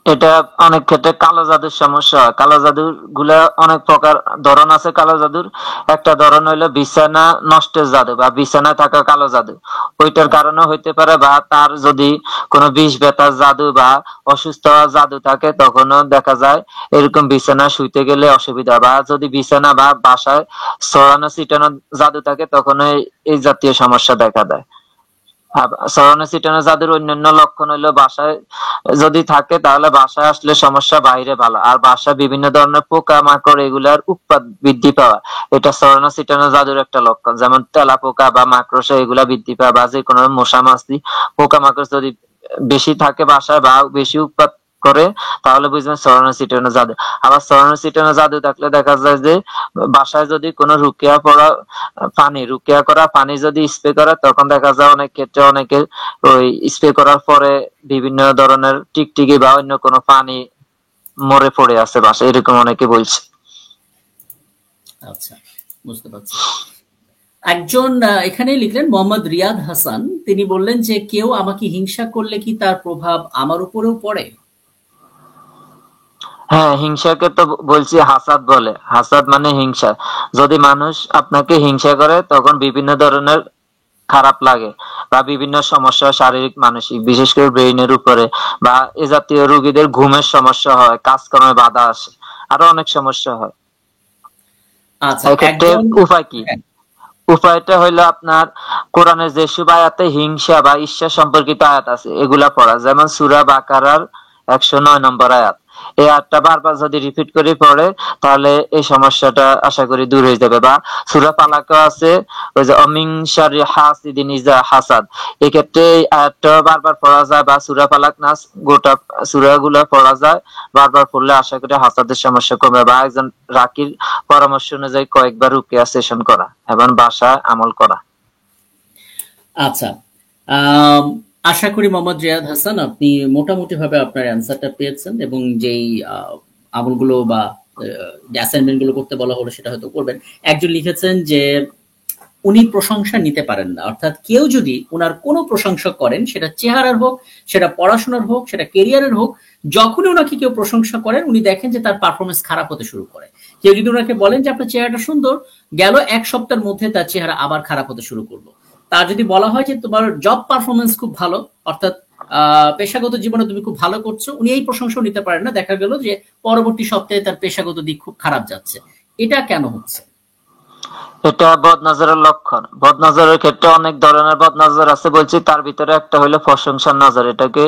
S3: এটা অনেক ক্ষেত্রে কালো জাদুর সমস্যা হয়। কালো জাদুর গুলা অনেক প্রকার ধরন আছে। কালো জাদুর একটা ধরন হইলো বিছানা নষ্টের জাদু বা বিছানায় থাকা কালো জাদু। ওইটার
S2: আচ্ছা
S3: কারণে হইতে পারে, বা তার যদি কোনো বিষ বেতার জাদু বা অসুস্থ হওয়ার জাদু থাকে, তখনও দেখা যায় এরকম বিছানা শুইতে গেলে অসুবিধা, বা যদি বিছানা বা বাসায় ছড়ানো ছিটানো জাদু থাকে তখন এই জাতীয় সমস্যা দেখা দেয়। ছড়ানো ছিটানো জাদুর অন্যান্য লক্ষণ হইলো, বাসায় যদি থাকে তাহলে বাসায় আসলে সমস্যা, বাইরে ভালো। আর বাসায় বিভিন্ন ধরনের পোকা মাকড় এগুলার উৎপাদ বৃদ্ধি পাওয়া, এটা ছড়ানো ছিটানো জাদুর একটা লক্ষণ। যেমন তেলা পোকা বা মাকড়সা এগুলা বৃদ্ধি পাওয়া, বা যে কোনো মশা মাছি পোকা মাকড় যদি বেশি থাকে বাসায় বা বেশি উৎপাদ করে, তাহলে বুঝবেন ছড়ানো ছিটানো জাদু। আবার ছড়ানো ছিটানো জাদু থাকলে দেখা যায় যে বাসায় যদি কোনো রুকিয়া পড়া পানি, রুকিয়া করা পানি যদি স্প্রে করে, তখন দেখা যায় অনেক ক্ষেত্রে অনেকে ওই স্প্রে করার পরে বিভিন্ন ধরনের টিকটিকি বা অন্য কোনো পানি মরে পড়ে আছে বাসায়, এরকম অনেকে বলছে।
S2: আচ্ছা, বুঝতে পারছি। একজন এখানে লিখলেন মোহাম্মদ রিয়াদ হাসান, তিনি বললেন যে কেউ আমাকে হিংসা করলে কি তার প্রভাব আমার উপরেও পড়ে?
S3: হ্যাঁ, হিংসাকে তো বলছি হাসাদ বলে। হাসাদ মানে হিংসা। যদি মানুষ আপনাকে হিংসা করে তখন বিভিন্ন ধরনের খারাপ লাগে, বা বিভিন্ন সমস্যা শারীরিক মানসিক, বিশেষ করে ব্রেইনের উপরে, বা এ জাতীয় রোগীদের ঘুমের সমস্যা হয়, কাজকর্মে বাধা আসে, আরো অনেক সমস্যা হয়।
S2: আচ্ছা,
S3: এক্ষেত্রে
S2: একজন,
S3: উপায় কি?
S2: হ্যাঁ,
S3: উপায়টা হইলো আপনার কোরআনের যেসব আয়াতে হিংসা বা ঈর্ষা সম্পর্কিত আয়াত আছে এগুলা পড়া। যেমন সূরা বাকারার 109 নম্বর আয়াত। এই আয়াতটা বারবার যদি রিপিট করে পড়ে, তাহলে এই সমস্যাটা আশা করি দূর হয়ে যাবে। বা সূরা ফালাক আছে, ওই যে অমিন শাররি হাসিদিন ইজা হাসাদ, এক্ষেত্রে এই আয়াতটা বারবার পড়া যায়, বা সূরা ফালাক নাস গোটা সূরাগুলো পড়া যায়। বারবার পড়লে আশা করি হাসাদের সমস্যা কমবে। বা একজন রাকির পরামর্শ অনুযায়ী কয়েকবার রুকিয়া সেশন করা এবং বাসায় আমল করা।
S2: আচ্ছা। আম, আশা করি মোহাম্মদ রিয়াদ হাসান আপনি মোটামুটি ভাবে আপনার অ্যান্সারটা পেয়েছেন, এবং যেই আমলগুলো বা অ্যাসাইনমেন্ট গুলো করতে বলা হলো সেটা হয়তো করবেন। একজন লিখেছেন যে উনি প্রশংসা নিতে পারেন না, অর্থাৎ কেউ যদি উনার কোনো প্রশংসা করেন, সেটা চেহারার হোক, সেটা পড়াশোনার হোক, সেটা কেরিয়ারের হোক, যখনই ওনাকে কেউ প্রশংসা করেন উনি দেখেন যে তার পারফরমেন্স খারাপ হতে শুরু করে। কেউ যদি ওনাকে বলেন যে আপনার চেহারাটা সুন্দর, গেল 1 সপ্তাহের মধ্যে তার চেহারা আবার খারাপ হতে শুরু করলো। তার যদি বলা হয় যে তোমার জব পারফরমেন্স খুব ভালো, অর্থাৎ পেশাগত জীবনে তুমি খুব ভালো করছো, উনি এই প্রশংসা নিতে পারেন না, দেখা গেল যে পরবর্তী সপ্তাহে তার পেশাগত দিক খুব খারাপ যাচ্ছে। এটা কেন হচ্ছে?
S3: এটা বদনজরের লক্ষণ। বদনজরের ক্ষেত্রে অনেক ধরনের বদনজর আছে বলছি, তার ভিতরে একটা হলো প্রশংসার নজর। এটাকে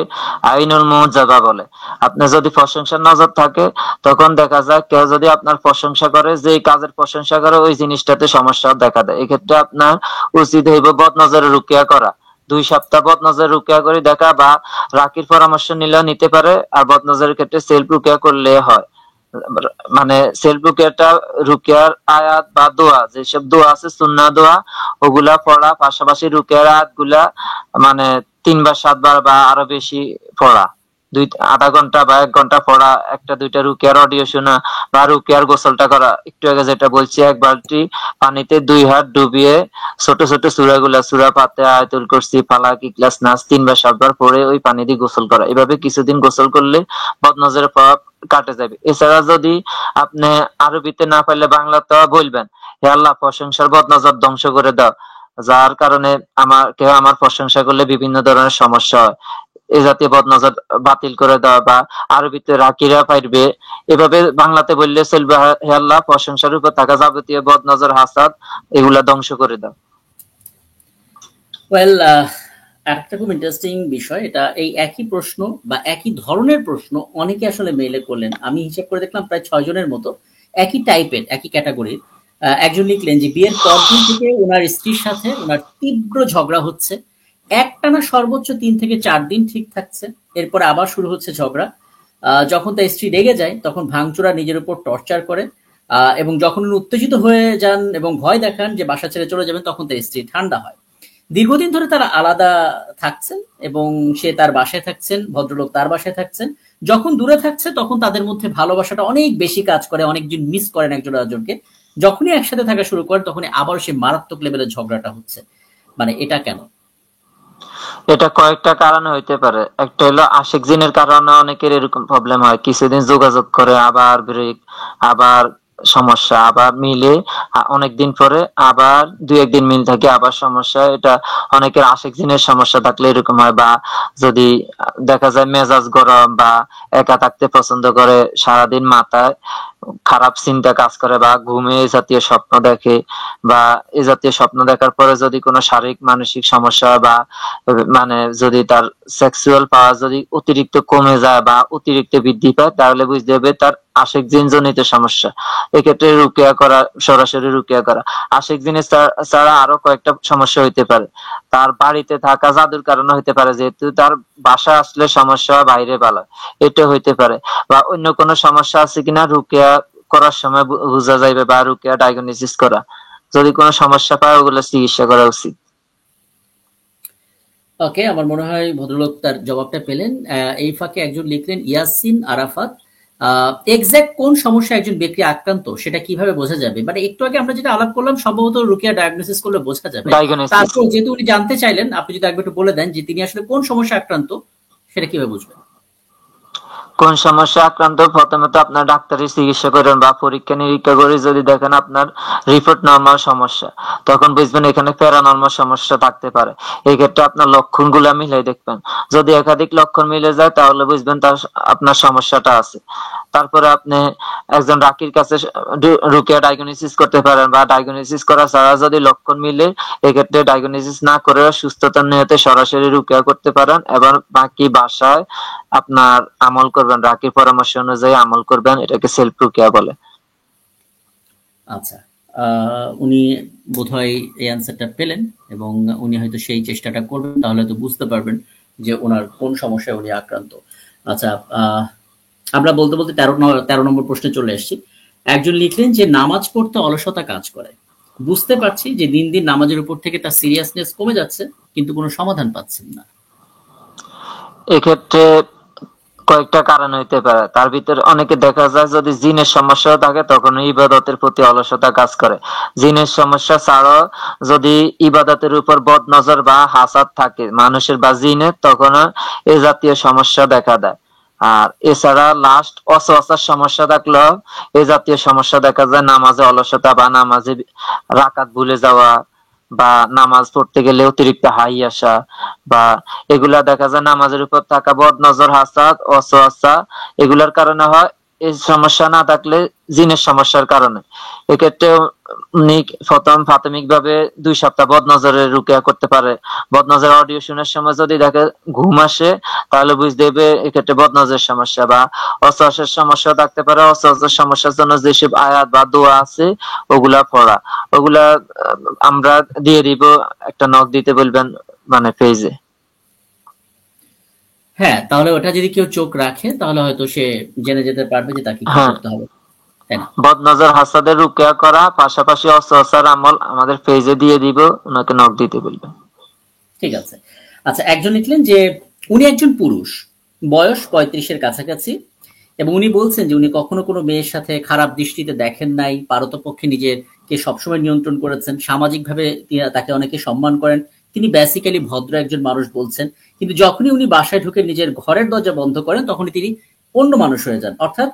S3: আইনুল মুজাবা বলে। আপনি যদি প্রশংসার নজর থাকে, তখন দেখা যায় কেউ যদি আপনার প্রশংসা করে, যে কাজের প্রশংসা করে ওই জিনিসটাতে সমস্যা দেখা দেয়। এক্ষেত্রে আপনার উচিত হইব বদনজরে রুকিয়া করা। 2 সপ্তাহ বদনজর রুকিয়া করে দেখা, বা রাকির পরামর্শ নিলেও নিতে পারে। আর বদনজরের ক্ষেত্রে সেলফ রুকিয়া করলে হয়। মানে সেলফ রুকিয়াটা রুকিয়ার আয়াত বা দোয়া, যেসব দোয়া আছে সুন্নাহ দোয়া, ওগুলা পড়া, পাশাপাশি রুকিয়ার আয়াত গুলা মানে 3 বার 7 বার বা আরো বেশি পড়া, আধা ঘন্টা বা 1 ঘন্টা পড়া, একটা দুইটা রুকিয়ার অডিও শোনা, বা রুকিয়ার গোসলটা করা। একটু আগে যেটা বলছি, 1 বালতি পানিতে 2 হাত ডুবিয়ে ছোট ছোট সূরাগুলা, সূরা ফাতিহা, আয়াতুল কুরসি, ফালাক, ইখলাস, নাস 3 বার 7 বার পড়ে ওই পানি দিয়ে গোসল করা। এভাবে কিছুদিন গোসল করলে বদনজরের প্রভাব কাটে যাবে। এছাড়া যদি আপনি আরবিতে না পারলে বাংলাতে বলবেন, হে আল্লাহ, প্রশংসার বদনজর ধ্বংস করে দাও, যার কারণে কেউ আমার প্রশংসা করলে বিভিন্ন ধরনের সমস্যা হয়, এ জাতীয় বদনজর বাতিল করে দেওয়া, বা আরবিতে রাকিরা পাইবে, এভাবে বাংলাতে বললে চলবে, হে আল্লাহ, প্রশংসার উপর থাকা যাবতীয় বদনজর, হাসাদ, এগুলা ধ্বংস করে দাও।
S2: ওয়েল, একটা খুব ইন্টারেস্টিং বিষয় এটা। এই একই প্রশ্ন বা একই ধরনের প্রশ্ন অনেকে আসলে মেইলে করলেন। আমি হিসাব করে দেখলাম প্রায় 6 জনের মতো একই টাইপের, একই ক্যাটাগরির। একজন লিখলেন যে বিয়ের পর দিন থেকে ওনার স্ত্রীর সাথে ওনার তীব্র ঝগড়া হচ্ছে, একটানা সর্বোচ্চ 3 থেকে 4 দিন ঠিক থাকছে, এরপর আবার শুরু হচ্ছে ঝগড়া। যখন তার স্ত্রী রেগে যায় তখন ভাঙচুরা নিজের উপর টর্চার করে, এবং যখন উনি উত্তেজিত হয়ে যান এবং ভয় দেখান যে বাসা ছেড়ে চলে যাবেন, তখন তার স্ত্রী ঠান্ডা হয়। দীর্ঘদিন ধরে তারা আলাদা থাকছেন এবং সে তার বাসায় থাকছেন, ভদ্রলোক তার বাসায় থাকছেন। যখন দূরে থাকছে তখন তাদের মধ্যে ভালোবাসাটা অনেক বেশি কাজ করে, অনেকজন মিস করেন একজন আরেকজনকে। যখনই একসাথে থাকা শুরু করেন তখনই আবার সে মারাত্মক লেভেলের ঝগড়াটা হচ্ছে। মানে এটা কেন?
S3: এটা কয়েকটা কারণে হইতে পারে। একটা হলো আশিক জিনের কারণে অনেকের এরকম প্রবলেম হয়, কিছুদিন যোগাযোগ করে আবার ব্রেক, আবার সমস্যা, আবার মিলে, অনেকদিন পরে আবার 2-1 দিন মিল থাকে, আবার সমস্যা। এটা অনেকের আশিক জিনের সমস্যা থাকলে এরকম হয়। বা যদি দেখা যায় মেজাজ গরম, বা একা থাকতে পছন্দ করে, সারাদিন মাথায় খারাপ চিন্তা কাজ করে, বা ঘুমে এই জাতীয় স্বপ্ন দেখে, বা এই জাতীয় স্বপ্ন দেখার পরে যদি কোনো শারীরিক মানসিক সমস্যা, বা মানে যদি তার সেক্সুয়াল পাওয়ার যদি অতিরিক্ত কমে যায় বা অতিরিক্ত বৃদ্ধি পায়, তাহলে বুঝতে হবে তার আশিক জিন জনিত সমস্যা। এক্ষেত্রে রুকিয়া করা, সরাসরি রুকিয়া করা। আশিক জিনের ছাড়া আরো কয়েকটা সমস্যা হইতে পারে। তার বাড়িতে থাকা জাদুর কারণে হইতে পারে, যেহেতু তার বাসা আসলে সমস্যা, বাইরে ভালো, এটা হইতে পারে। বা অন্য কোনো সমস্যা আছে কিনা রুকিয়া করার সময় বোঝা যাইবে, বা রুকিয়া ডায়াগনোসিস করা। যদি কোনো সমস্যা পায়, ওগুলো চিকিৎসা করা উচিত।
S2: ওকে, আমার মনে হয় ভদ্রলোক তার জবাবটা পেলেন। এই ফাঁকে একজন লিখলেন ইয়াসিন আরাফাত, এক্সাক্ট কোন সমস্যা একজন ব্যক্তি আক্রান্ত সেটা কিভাবে বোঝা যাবে? মানে একটু আগে আমরা যেটা আলাপ করলাম সম্ভবত রুকিয়া ডায়াগনোসিস করলে বোঝা যাবে।
S3: ডায়াগনোসিস
S2: তারপর যেহেতু উনি জানতে চাইলেন, আপনি যদি একবার একটু বলে দেন যে তিনি আসলে কোন সমস্যা আক্রান্ত, সেটা কিভাবে বুঝবেন?
S3: কোন সমস্যা আক্রান্ত, প্রথমে তো আপনার ডাক্তারি চিকিৎসা করেন বা পরীক্ষা নিরীক্ষা করে যদি দেখেন আপনার রিপোর্ট নর্মাল সমস্যা, তখন বুঝবেন এখানে প্যারানর্মাল সমস্যা থাকতে পারে। এই ক্ষেত্রে আপনার লক্ষণগুলো মিলাই দেখবেন। যদি একাধিক লক্ষণ মিলে যায় তাহলে বুঝবেন তার আপনার সমস্যাটা আছে। তারপরে আপনি একজন রাকির কাছে রুকিয়া ডায়াগনোসিস করতে পারেন, বা ডায়াগনোসিস করা ছাড়া যদি লক্ষণ মিলে, এক্ষেত্রে ডায়াগনোসিস না করে সুস্থতার নিয়তে সরাসরি রুকিয়া করতে পারেন, এবং বাকি বাসায় আপনার আমল করবেন, রাকির পরামর্শ অনুযায়ী আমল করবেন। এটাকে সেলফ রুকিয়া বলে।
S2: আচ্ছা, উনি বোধহয় এই অ্যান্সারটা পেলেন এবং উনি হয়তো সেই চেষ্টাটা করবেন, তাহলে তো বুঝতে পারবেন যে ওনার কোন সমস্যায় উনি আক্রান্ত। আচ্ছা, আমরা বলতে বলতে 13 নম্বর প্রশ্নে চলে এসেছি। একজন লিখলেন যে নামাজ পড়তে অলসতা কাজ করে, বুঝতে পারছি যে দিন দিন নামাজের উপর থেকে তার সিরিয়াসনেস কমে যাচ্ছে, কিন্তু কোনো সমাধান পাচ্ছেন না।
S3: এক্ষেত্রে কয়েকটা কারণ হইতে পারে। তার ভিতরে অনেকে দেখা যায় যদি জিনের সমস্যা থাকে তখন ইবাদতের প্রতি অলসতা কাজ করে। জিনের সমস্যা ছাড়াও যদি ইবাদতের উপর বদ নজর বা হাসাদ থাকে মানুষের বা জিনের, তখন এ জাতীয় সমস্যা দেখা দেয়। আর এছাড়া লাস্ট অসওয়াসার সমস্যা থাকলেও এ জাতীয় সমস্যা দেখা যায়, নামাজে অলসতা, বা নামাজে রাকাত ভুলে যাওয়া, বা নামাজ পড়তে গেলে অতিরিক্ত হাই আসা, বা এগুলা দেখা যায় নামাজের উপর থাকা বদ নজর, হাসাদ, ওয়াসওয়াসা, এগুলার কারণে হয়। এই সমস্যা না থাকলে জিনের সমস্যার কারণে। এক্ষেত্রে উনি প্রথম প্রাথমিক ভাবে 2 সপ্তাহ বদ নজরের রুকিয়া করতে পারে। বদ নজর অডিও শোনার সময় যদি দেখে ঘুম আসে, তাহলে বুঝতে হবে এক্ষেত্রে বদ নজরের সমস্যা। বা অসওয়াসের সমস্যা থাকতে পারে, অসওয়াসের সমস্যার জন্য যেসব আয়াত বা দোয়া আছে ওগুলা পড়া, ওগুলা আমরা দিয়ে দিব। একটা নক দিতে বলবেন মানে পেজে।
S2: হ্যাঁ, তাহলে ওটা যদি কেউ চোখ রাখে তাহলে হয়তো সে জেনে যেতে পারবে যে তাকে কি
S3: হ্যাঁ,
S2: করতে হবে, তাই না?
S3: বদনজর হাসাদের রুকিয়া করা পাশাপাশি অস্ত্রোপচার আমল আমাদের পেজে দিয়ে দিব, ওনাকে নক দিতে বলবেন।
S2: ঠিক আছে। আচ্ছা, একজন লিখলেন যে উনি একজন পুরুষ, বয়স 35-এর কাছাকাছি, এবং উনি বলছেন যে উনি কখনো কোনো মেয়ের সাথে খারাপ দৃষ্টিতে দেখেন নাই, পারতপক্ষে নিজেকে সবসময় নিয়ন্ত্রণ করেছেন, সামাজিকভাবে তাকে অনেকে সম্মান করেন, তিনি বেসিক্যালি ভদ্র একজন মানুষ বলছেন। কিন্তু যখনই উনি বাসায় ঢুকে নিজের ঘরের দরজা বন্ধ করেন তখনই তিনি অন্য মানুষ হয়ে যান। অর্থাৎ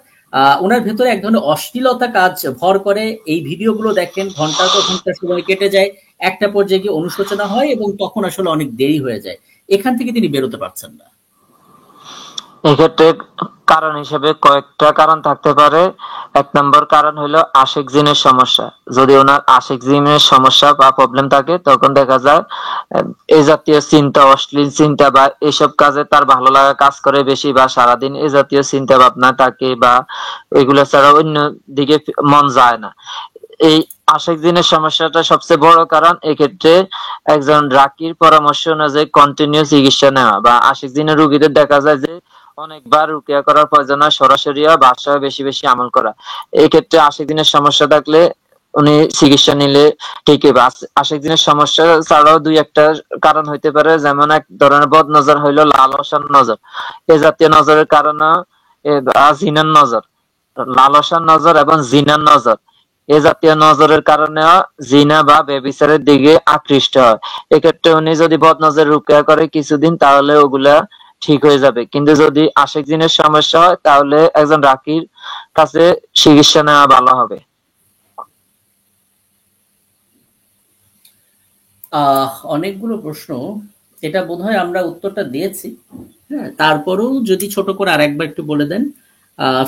S2: ওনার ভেতরে এক ধরনের অশ্লীলতা কাজ ভর করে। এই ভিডিওগুলো দেখেন, ঘন্টার পর ঘন্টা সময় কেটে যায়, একটা পর্যায়ে গিয়ে অনুশোচনা হয় এবং তখন আসলে অনেক দেরি হয়ে যায়। এখান থেকে তিনি বেরোতে পারছেন না।
S3: এক্ষেত্রে কারণ হিসেবে কয়েকটা কারণ থাকতে পারে। এক নম্বর কারণ হলো আশিক জিনের সমস্যা। যদি ওনার আশিক জিনের সমস্যা বা প্রবলেম থাকে তখন দেখা যায় এই জাতীয় চিন্তা, অশ্লীল চিন্তা বা এসব কাজে তার ভালো লাগা কাজ করে বেশি, বা সারাদিন এই জাতীয় চিন্তা ভাবনা থাকে, বা এগুলো ছাড়া অন্য দিকে মন যায় না। এই আশিক জিনের সমস্যাটা সবচেয়ে বড় কারণ। এক্ষেত্রে একজন রাকির পরামর্শ অনুযায়ী কন্টিনিউ চিকিৎসা নেওয়া, বা আশিক জিনের রোগীদের দেখা যায় যে অনেকবার রুকিয়া করার প্রয়োজন হয়, সরাসরি বাসায় বেশি বেশি আমল করা। এই ক্ষেত্রে আশিক দিনের সমস্যা থাকলে উনি চিকিৎসা নিলে ঠিক হবে। আশিক দিনের সমস্যা ছাড়াও দুই একটা কারণ হইতে পারে, যেমন এক ধরনের বদ নজর হইলো লালসার নজর। এ জাতীয় নজরের কারণে জিনার নজর, লালসার নজর এবং জিনার নজর, এ জাতীয় নজরের কারণে জিনা বা ব্যভিচারের দিকে আকৃষ্ট হয়। এক্ষেত্রে উনি যদি বদ নজর রুকিয়া করে কিছুদিন তাহলে ওগুলা ঠিক হয়ে যাবে। কিন্তু যদি আশিক জিনের সমস্যা হয় তাহলে একজন রাকির কাছে চিকিৎসা নেওয়া ভালো হবে।
S2: অনেকগুলো প্রশ্ন, এটা বোধহয় আমরা উত্তরটা দিয়েছি। হ্যাঁ, তারপরেও যদি ছোট করে আরেকবার একটু বলে দেন।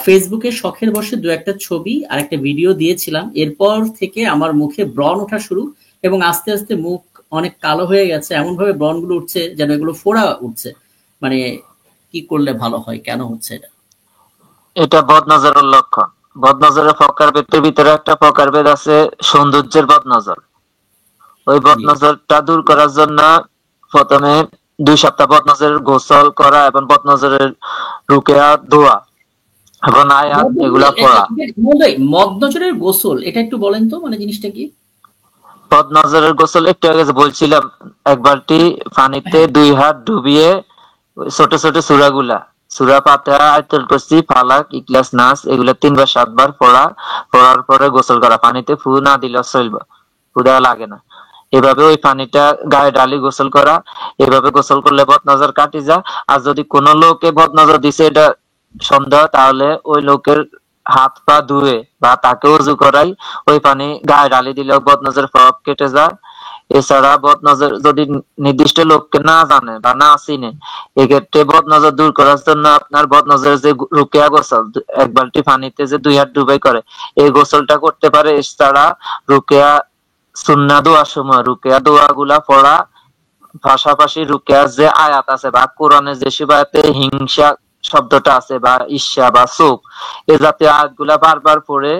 S2: ফেসবুকে শখের বশে দু একটা ছবি আর একটা ভিডিও দিয়েছিলাম, এরপর থেকে আমার মুখে ব্রণ ওঠা শুরু, এবং আস্তে আস্তে মুখ অনেক কালো হয়ে গেছে, এমন ভাবে ব্রণ গুলো উঠছে যেন এগুলো ফোড়া উঠছে। মানে কি করলে ভালো হয়, কেন হচ্ছে এটা?
S3: এটা বদনজরের লক্ষণ। বদনজরের প্রকারভেদের ভিতরে একটা প্রকারভেদ আছে সৌন্দর্যের বদনজর। ওই
S2: জি।
S3: বদনজরটা দূর করার জন্য প্রথমে 2 সপ্তাহ বদনজরের গোসল করা এবং বদনজরের রুকিয়া দোয়া এবং আয়াত এগুলা পড়া।
S2: মদ নজরের গোসল, এটা একটু বলেন তো, মানে জিনিসটা কি?
S3: বদনজরের গোসল একটু আগে যে বলছিলাম, এক বালতি পানিতে
S2: হ্যাঁ।
S3: 2 হাত ডুবিয়ে ওই ছোট ছোট সূরাগুলা, সূরা ফাতিহা, আয়াতুল কুরসি, ফালাক, ইখলাস, নাস এগুলা 3 বার 7 বার পড়া। পড়ার পরে গোসল করা। পানিতে ফু না দিলেও চলবে, ফু দেওয়া লাগে না। এভাবে ওই পানিটা গায়ে ঢালি গোসল করা। এভাবে গোসল করলে বদনজর কাটি যায়। আর যদি কোনো লোকে বদনজর দিছে এটা সন্দেহ, তাহলে ওই লোকের হাত পা ধুয়ে বা তাকে উজু করাই ওই পানি গায়ে ঢালি দিলেও বদনজরের প্রভাব কেটে যায়। এছাড়া বদনজর যদি নির্দিষ্ট লোককে না জানে বা না চিনে, এক্ষেত্রে বদনজর দূর করার জন্য আপনার বদনজরের যে রুকিয়া গোসল, এক বালতি পানিতে যে 2 হাত ডুবাই করে, এই গোসলটা করতে পারে। এছাড়া রুকিয়া সুন্নাহ দোয়ার সময় রুকিয়া দোয়া গুলা পড়া, পাশাপাশি রুকিয়ার যে আয়াত আছে বা কোরআনে যেসব আয়াতে হিংসা শব্দটা আছে বা ঈর্ষা বা শোক, এ জাতীয় আয়াত গুলা বারবার পড়ে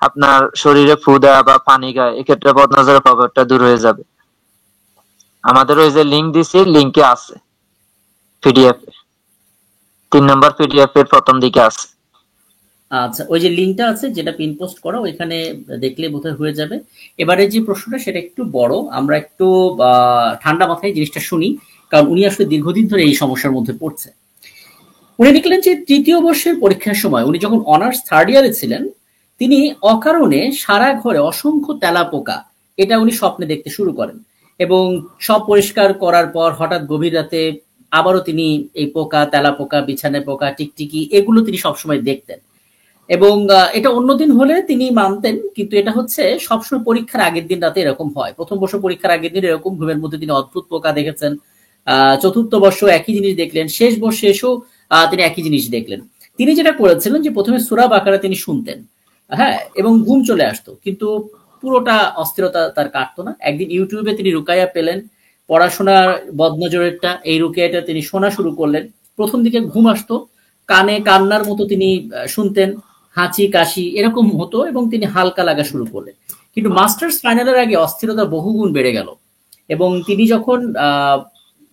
S3: আপনার শরীরে ফু দেওয়া বা পানি গায়ে, এক্ষেত্রে বদনজরের প্রভাবটা দূর হয়ে যাবে। আমাদের ওই যে লিঙ্ক দিছি, লিঙ্কে আছে পিডিএফ, 3 নম্বর পিডিএফ এর প্রথম দিকে আছে।
S2: আচ্ছা, ওই যে লিঙ্কটা আছে যেটা পিন পোস্ট করা, ওইখানে দেখলে বোধহয় হয়ে যাবে। এবারে যে প্রশ্নটা সেটা একটু বড়, আমরা একটু ঠান্ডা মাথায় জিনিসটা শুনি, কারণ উনি আসলে দীর্ঘদিন ধরে এই সমস্যার মধ্যে পড়ছে। উনি লিখলেন যে তৃতীয় বর্ষের পরীক্ষার সময় উনি যখন অনার্স থার্ড ইয়ারে ছিলেন, তিনি অকারণে সারা ঘরে অসংখ্য তেলাপোকা, এটা উনি স্বপ্নে দেখতে শুরু করেন, এবং সব পরিষ্কার করার পর হঠাৎ গভীর রাতে আবারও তিনি এই পোকা, তেলাপোকা, বিছানায় পোকা, টিকটিকি এগুলো তিনি সবসময় দেখতেন। এবং এটা অন্যদিন হলে তিনি মানতেন, কিন্তু এটা হচ্ছে সবসময় পরীক্ষার আগের দিন রাতে এরকম হয়। প্রথম বর্ষ পরীক্ষার আগের দিন এরকম ঘুমের মধ্যে তিনি অদ্ভুত পোকা দেখেছেন। চতুর্থ বর্ষ একই জিনিস দেখলেন, শেষ বর্ষে এসেও তিনি একই জিনিস দেখলেন। তিনি যেটা করেছিলেন যে প্রথমে সূরা বাকারা তিনি শুনতেন, হ্যাঁ, এবং ঘুম চলে আসতো, কিন্তু পুরোটা অস্থিরতা তার কাটতো না। একদিন ইউটিউবে তিনি রুকাইয়া পেলেন, পড়াশোনার বদনজরেরটা, এই রুকাইয়াটা তিনি শোনা শুরু করলেন। প্রথম দিকে ঘুম আসতো, কানে কান্নার মতো তিনি শুনতেন, হাঁচি কাশি এরকম হতো, এবং তিনি হালকা লাগা শুরু করলেন। কিন্তু মাস্টার্স ফাইনালের আগে অস্থিরতা বহুগুণ বেড়ে গেল, এবং তিনি যখন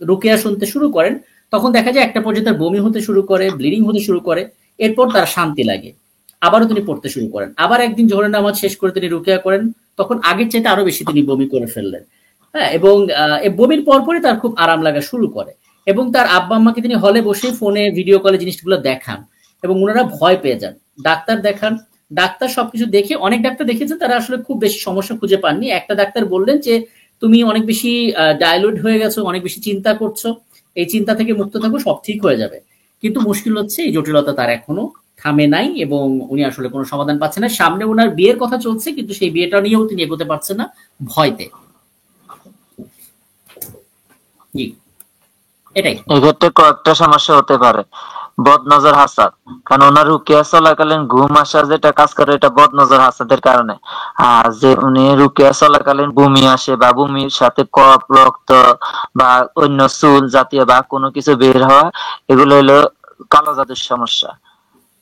S2: রুকেয়া শুনতে শুরু করেন তখন দেখা যায় একটা পর্যায়ে তার বমি হতে শুরু করে, ব্লিডিং হতে শুরু করে, এরপর তার শান্তি লাগে। আবারও তিনি পড়তে শুরু করেন। আবার একদিন জোহরের নামাজ শেষ করে তিনি রুকিয়া করেন, তখন আগের চাইতে আরো বেশি তিনি বমি করে ফেললেন। হ্যাঁ, এবং এই বমির পরপরই তার খুব আরাম লাগা শুরু করে, এবং তার আব্বা আম্মাকে তিনি হলে বসে ফোনে ভিডিও কলে জিনিসগুলো দেখান, এবং ওনারা ভয় পেয়ে যান। ডাক্তার দেখান, ডাক্তার সবকিছু দেখে, অনেক ডাক্তার দেখেছেন, তারা আসলে খুব বেশি সমস্যা খুঁজে পাননি। একটা ডাক্তার বললেন যে তুমি অনেক বেশি ডায়লুট হয়ে গেছো, অনেক বেশি চিন্তা করছো, এই চিন্তা থেকে মুক্ত থাকো, সব ঠিক হয়ে যাবে। কিন্তু মুশকিল হচ্ছে এই জটিলতা তার এখনো থামে নাই, এবং উনি আসলে কোনো সমাধান পাচ্ছেন না। সামনে ওনার বিয়ের কথা চলছে, কিন্তু সেই বিয়েটা নিয়েও তিনি এগোতে পারছেন না ভয়তে। জি, এটাই।
S3: এক্ষেত্রে কয়েকটা সমস্যা হতে পারে। বদনজর হাসাদ, কারণ ওনার রুকিয়া চলাকালীন ঘুম আসা যেটা কাজ করে, এটা বদনজর হাসাদের কারণে। আর যে উনি রুকিয়া চলাকালীন বমি আসে বা বমির সাথে কফ, রক্ত বা অন্য চুল জাতীয় বা কোনো কিছু বের হওয়া, এগুলো হলো কালো জাদুর সমস্যা।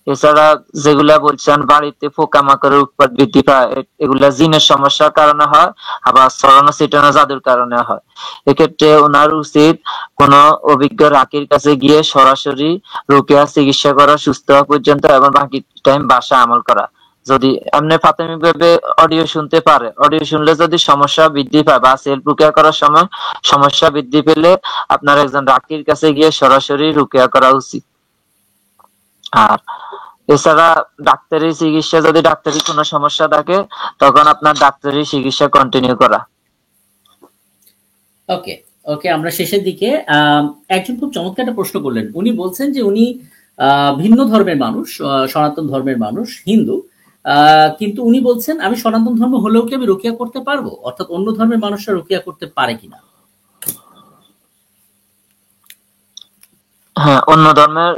S3: এছাড়া যেগুলা বলছেন বাড়িতে পোকামাকড়ের উৎপাত বৃদ্ধি পায়, এগুলা জিনের সমস্যার কারণে হয়, আবার ছড়ানো ছিটানো জাদুর কারণে হয়। এক্ষেত্রে ওনার উচিত কোন অভিজ্ঞ রাকির কাছে গিয়ে সরাসরি রুকিয়া চিকিৎসা করা সুস্থ হওয়া পর্যন্ত, এবং বাকি টাইম বাসা আমল করা। যদি এমনি প্রাথমিকভাবে অডিও শুনতে পারে, অডিও শুনলে যদি সমস্যা বৃদ্ধি পায় বা সেলফ রুকিয়া করার সময় সমস্যা বৃদ্ধি পেলে আপনার একজন রাকির কাছে গিয়ে সরাসরি রুকিয়া করা উচিত। আর এছাড়া ডাক্তারি চিকিৎসা, যদি ডাক্তারি কোনো সমস্যা থাকে তখন আপনার ডাক্তারি চিকিৎসা কন্টিনিউ করা।
S2: ওকে, ওকে, আমরা শেষের দিকে। একজন খুব চমৎকার একটা প্রশ্ন করলেন। উনি বলছেন যে উনি ভিন্ন ধর্মের মানুষ, সনাতন ধর্মের মানুষ, হিন্দু। কিন্তু উনি বলছেন আমি সনাতন ধর্ম হলেও কি আমি রুকিয়া করতে পারবো? অর্থাৎ অন্য ধর্মের মানুষরা রুকিয়া করতে পারে কিনা?
S3: হ্যাঁ, অন্য ধর্মের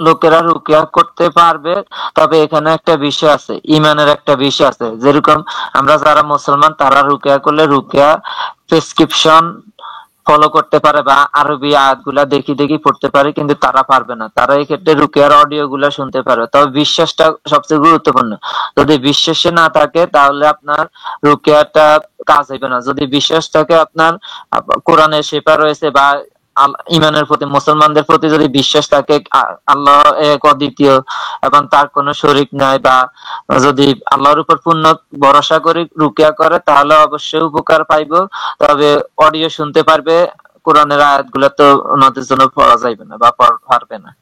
S3: লোকেরা রুকিয়া করতে পারবে, তবে এখানে একটা বিষয় আছে, ইমানের একটা বিষয় আছে। যেরকম আমরা যারা মুসলমান তারা রুকিয়া করলে রুকিয়া প্রেসক্রিপশন ফলো করতে পারে বা আরবি আয়াত গুলা দেখি দেখি পড়তে পারে, কিন্তু তারা পারবে না। তারা এই ক্ষেত্রে রুকিয়ার অডিও গুলা শুনতে পারে। তবে বিশ্বাসটা সবচেয়ে গুরুত্বপূর্ণ। যদি বিশ্বাসে না থাকে তাহলে আপনার রুকিয়াটা কাজ হইবে না। যদি বিশ্বাস থাকে, আপনার কোরআনের শেফা রয়েছে বা ইমানের প্রতি, মুসলমানদের প্রতি যদি বিশ্বাস থাকে, আল্লাহ এক অদ্বিতীয় এবং তার কোনো শরীক নাই, বা যদি আল্লাহর উপর পূর্ণ ভরসা করে রুকিয়া করে তাহলে অবশ্যই উপকার পাইবো। তবে অডিও শুনতে পারবে, কোরআনের আয়াতগুলো তো ওনাদের জন্য পড়া যাইবে না বা পারবে না।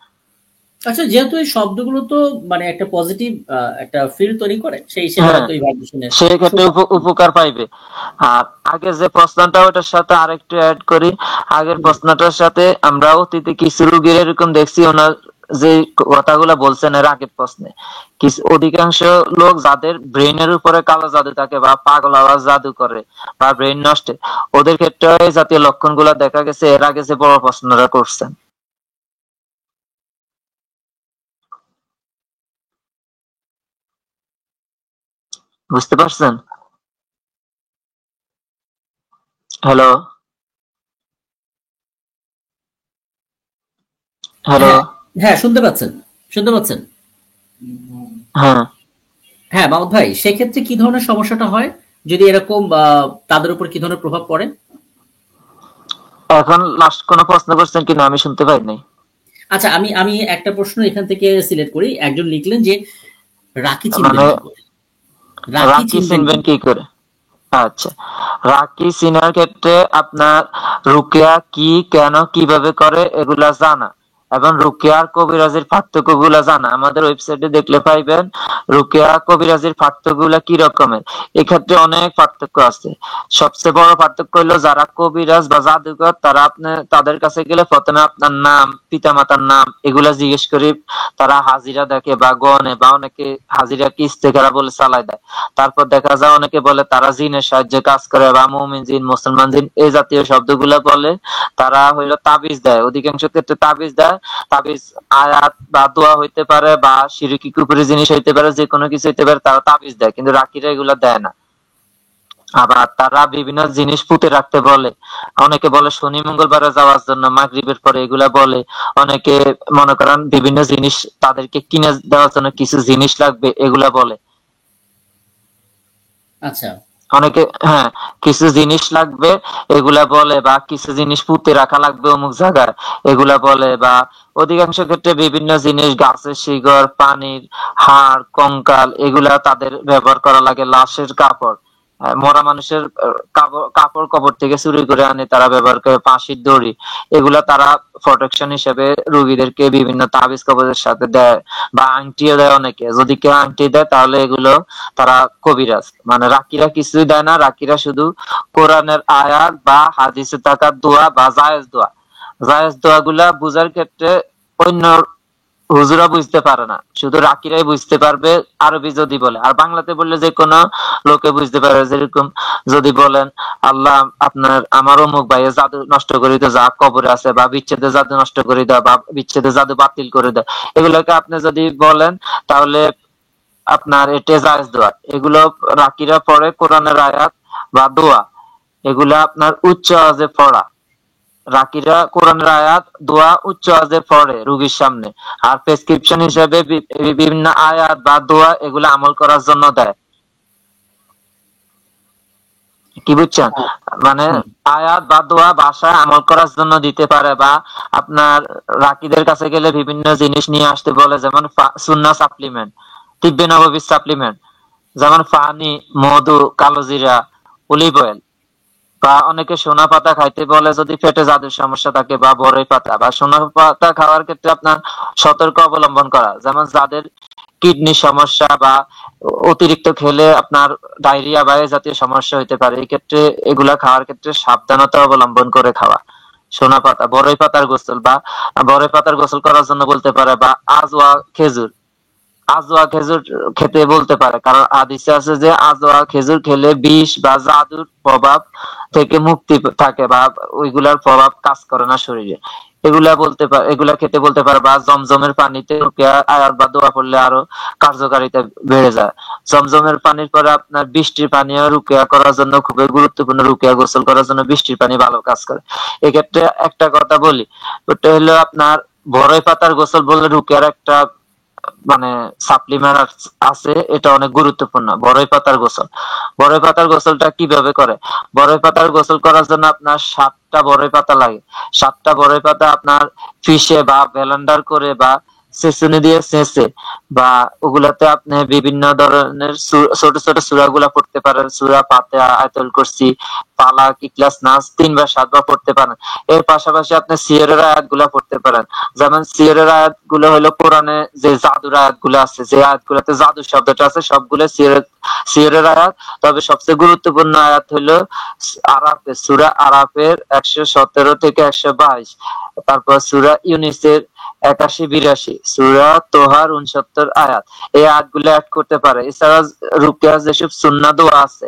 S2: আচ্ছা, যেহেতু এই শব্দগুলো তো মানে একটা পজিটিভ একটা ফিল তৈরি করে, সেই হিসেবে
S3: হ্যাঁ,
S2: হয়তো এই ভাইব্রেশনের
S3: সেই ক্ষেত্রে উপকার পাইবে। আর আগে যে প্রশ্নটা, ওটার সাথে আরেকটু অ্যাড করি। আগের প্রশ্নটার সাথে আমরা অতীতে কিছু রোগীর এরকম দেখছি, ওনার যে কথাগুলো বলছেন এর আগের প্রশ্নে, কিছু অধিকাংশ লোক যাদের ব্রেনের উপরে কালো জাদু থাকে বা পাগল আওয়াজ জাদু করে বা ব্রেন নষ্ট, ওদের ক্ষেত্রে এই জাতীয় লক্ষণগুলো দেখা গেছে এর আগে যে বড় প্রশ্নটা করছেন। বুঝতে পারছেন? Hello, hello.
S2: হ্যাঁ, হ্যাঁ, শুনতে পাচ্ছেন, শুনতে পাচ্ছেন।
S3: হ্যাঁ,
S2: হ্যাঁ, মাহমুদ ভাই, সেক্ষেত্রে কি ধরনের সমস্যাটা হয় যদি এরকম তাদের উপর কি ধরনের প্রভাব পড়ে?
S3: এখন লাস্ট কোন প্রশ্ন করছেন কিনা আমি শুনতে পাই নাই।
S2: আচ্ছা, আমি আমি একটা প্রশ্ন এখান থেকে সিলেক্ট করি। একজন লিখলেন যে রাখি চিনবেন
S3: মানে
S2: কি করে? রাখি
S3: রাখি
S2: চিনবেন কি
S3: চিনবেন কি
S2: করে?
S3: করে? আচ্ছা, রাখি চিনার ক্ষেত্রে আপনার রুকিয়া কি, কেন, কিভাবে করে এগুলা জানা এবং রুকিয়া আর কবিরাজির পার্থক্য গুলা জানা। আমাদের ওয়েবসাইটে দেখলে পাইবেন রুকিয়া কবিরাজির পার্থক্য গুলা কি রকমের। এক্ষেত্রে অনেক পার্থক্য আছে। সবচেয়ে বড় পার্থক্য হলো যারা কবিরাজ বা জাদুকর তারা তাদের কাছে গেলে প্রথমে আপনার নাম, পিতামাতার নাম এগুলা জিজ্ঞেস করি। তারা হাজিরা দেখে বা গনে, বা অনেকে হাজিরা কি ইস্তেখারা বলে চালায় দেয়। তারপর দেখা যায় অনেকে বলে তারা জিনের সাহায্যে কাজ করে বা মুমিন জিন, মুসলমান জিন এই জাতীয় শব্দগুলো বলে। তারা হইলো তাবিজ দেয়, অধিকাংশ ক্ষেত্রে তাবিজ দেয়। তাবিজ আয়াত বা দোয়া হইতে পারে বা শিরকি কুফরি জিনিস হইতে পারে, যে কোনো কিছু হইতে পারে, তারা তাবিজ দেয়, কিন্তু রাকিরা এগুলা দেয় না। আবার তারা বিভিন্ন জিনিস পুঁতে রাখতে বলে। অনেকে বলে শনি মঙ্গলবারে যাওয়ার জন্য মাগরিবের পরে, এগুলা বলে। অনেকে মনে করেন বিভিন্ন জিনিস তাদেরকে কিনে দেওয়ার জন্য কিছু জিনিস লাগবে, এগুলা বলে
S2: আচ্ছা।
S3: অনেকে। হ্যাঁ, কিছু জিনিস লাগবে এগুলা বলে, বা কিছু জিনিস পুঁতে রাখা লাগবে অমুক জায়গায় এগুলা বলে, বা অধিকাংশ ক্ষেত্রে বিভিন্ন জিনিস গাছের শিকড়, পানির হাড়, কঙ্কাল এগুলা তাদের ব্যবহার করা লাগে, লাশের কাপড়, মরা মানুষের কাপড় কবর থেকে চুরি করে আনে তারা ব্যবহার করে, ফাঁসির দড়ি এগুলা তারা প্রোটেকশন হিসেবে রোগীদেরকে বিভিন্ন তাবিজ কবজের সাথে দেয়, বা আংটিও দেয় অনেকে। যদি কেউ আংটি দেয় তাহলে এগুলো তারা কবিরাজ। মানে রাকিরা কিছুই দেয় না, রাকিরা শুধু কোরআনের আয়াত বা হাদিসে থাকা দোয়া বা জায়েজ দোয়া, জায়েজ দোয়া গুলা বুঝার ক্ষেত্রে অন্য হুজুরা বুঝতে পারে না, শুধু রাকিরাই বুঝতে পারবে আরবি যদি বলে। আর বাংলাতে বললে যে কোনো লোকে বুঝতে পারবে। যেরকম যদি বলেন আল্লাহ আপনার আমার অমুক ভাইয়ের জাদু নষ্ট করে দাও, যা কবরে আছে, বা বিচ্ছেদের জাদু নষ্ট করে দাও, বা বিচ্ছেদের জাদু বাতিল করে দাও, এগুলোকে আপনি যদি বলেন তাহলে আপনার এটা জায়েজ দোয়া। এগুলো রাকিরা পড়ে কোরআনের আয়াত বা দোয়া, এগুলা আপনার উচ্চ আওয়াজে পড়া। রাকিরা কোরআনের আয়াত দোয়া উচ্চ আওয়াজে পড়ে রোগীর সামনে, আর প্রেসক্রিপশন হিসেবে বিভিন্ন আয়াত বা দোয়া এগুলা আমল করার জন্য দেয়। কি বুঝছেন?
S2: হ্যাঁ।
S3: মানে
S2: হুম।
S3: আয়াত বা দোয়া ভাষায় আমল করার জন্য দিতে পারে, বা আপনার রাকিদের কাছে গেলে বিভিন্ন জিনিস নিয়ে আসতে বলে, যেমন সুন্নাহ সাপ্লিমেন্ট, তিব্বে নববী সাপ্লিমেন্ট, যেমন পানি, মধু, কালোজিরা, অলিভ অয়েল, বা অনেকে সোনা পাতা খাইতে বলে যদি পেটে জাদুর সমস্যা থাকে, বা বড়ই পাতা বা সোনা পাতা খাওয়ার ক্ষেত্রে আপনার সতর্ক অবলম্বন করা, যেমন যাদের কিডনি সমস্যা বা অতিরিক্ত খেলে আপনার ডায়রিয়া বা এই জাতীয় সমস্যা হইতে পারে, এই ক্ষেত্রে এগুলা খাওয়ার ক্ষেত্রে সাবধানতা অবলম্বন করে খাওয়া। সোনা পাতা, বড়ই পাতার গোসল, বা বড়ই পাতার গোসল করার জন্য বলতে পারে, বা আজওয়া খেজুর, আজওয়া খেজুর খেতে বলতে পারে, কারণ হাদিসে আছে যে আজওয়া খেজুর খেলে বিষ বা জাদুর প্রভাব থেকে মুক্তি থাকে, বা ওইগুলার প্রভাব কাজ করে না শরীরে। এগুলা বলতে পারে, এগুলা খেতে বলতে পারে, বা জমজমের পানিতে রুকিয়া আয়াত বা দোয়া পড়লে আরো কার্যকারিতা বেড়ে যায়। জমজমের পানির পরে আপনার বৃষ্টির পানিও রুকিয়া করার জন্য খুবই গুরুত্বপূর্ণ, রুকিয়া গোসল করার জন্য বৃষ্টির পানি ভালো কাজ করে। এক্ষেত্রে একটা কথা বলি, ওটা হলো আপনার বড়ই পাতার গোসল বললে রুকিয়ার একটা মানে সাপ্লিমেন্ট আছে, এটা অনেক গুরুত্বপূর্ণ। বড়ই পাতার গোসল, বড়ই পাতার গোসলটা কিভাবে করে? বড়ই পাতার গোসল করার জন্য আপনার 7টা বড়ই পাতা লাগে। 7টা বড়ই পাতা আপনার ফিশে বা ব্লেন্ডার করে, বা ছেঁচুনি দিয়ে ছেঁচে, বা ওগুলাতে আপনি বিভিন্ন ধরনের ছোট ছোট সূরা গুলা পড়তে পারেন, সূরা ফাতিহা, আয়াতুল কুরসি, ফালাক, ইখলাস, নাস 3 বার 7 বার পড়তে পারেন। এর পাশাপাশি আপনি সিয়রের আয়াত গুলা পড়তে পারেন। যেমন সিয়রের আয়াত গুলো হলো কোরআনে যে জাদুর আয়াত গুলো আছে, যে আয়াত গুলাতে জাদু শব্দটা আছে সবগুলো সিয়রের আয়াত। তবে সবচেয়ে গুরুত্বপূর্ণ আয়াত হলো আরাফের, সূরা আরাফের 117 থেকে 122, তারপর সূরা ইউনিসের 81-82, সূরা তোহার 69 আয়াত। এই আয়াতগুলো অ্যাড করতে পারে। এছাড়া রুকিয়ার যেসব সুন্নাহ দোয়া আছে,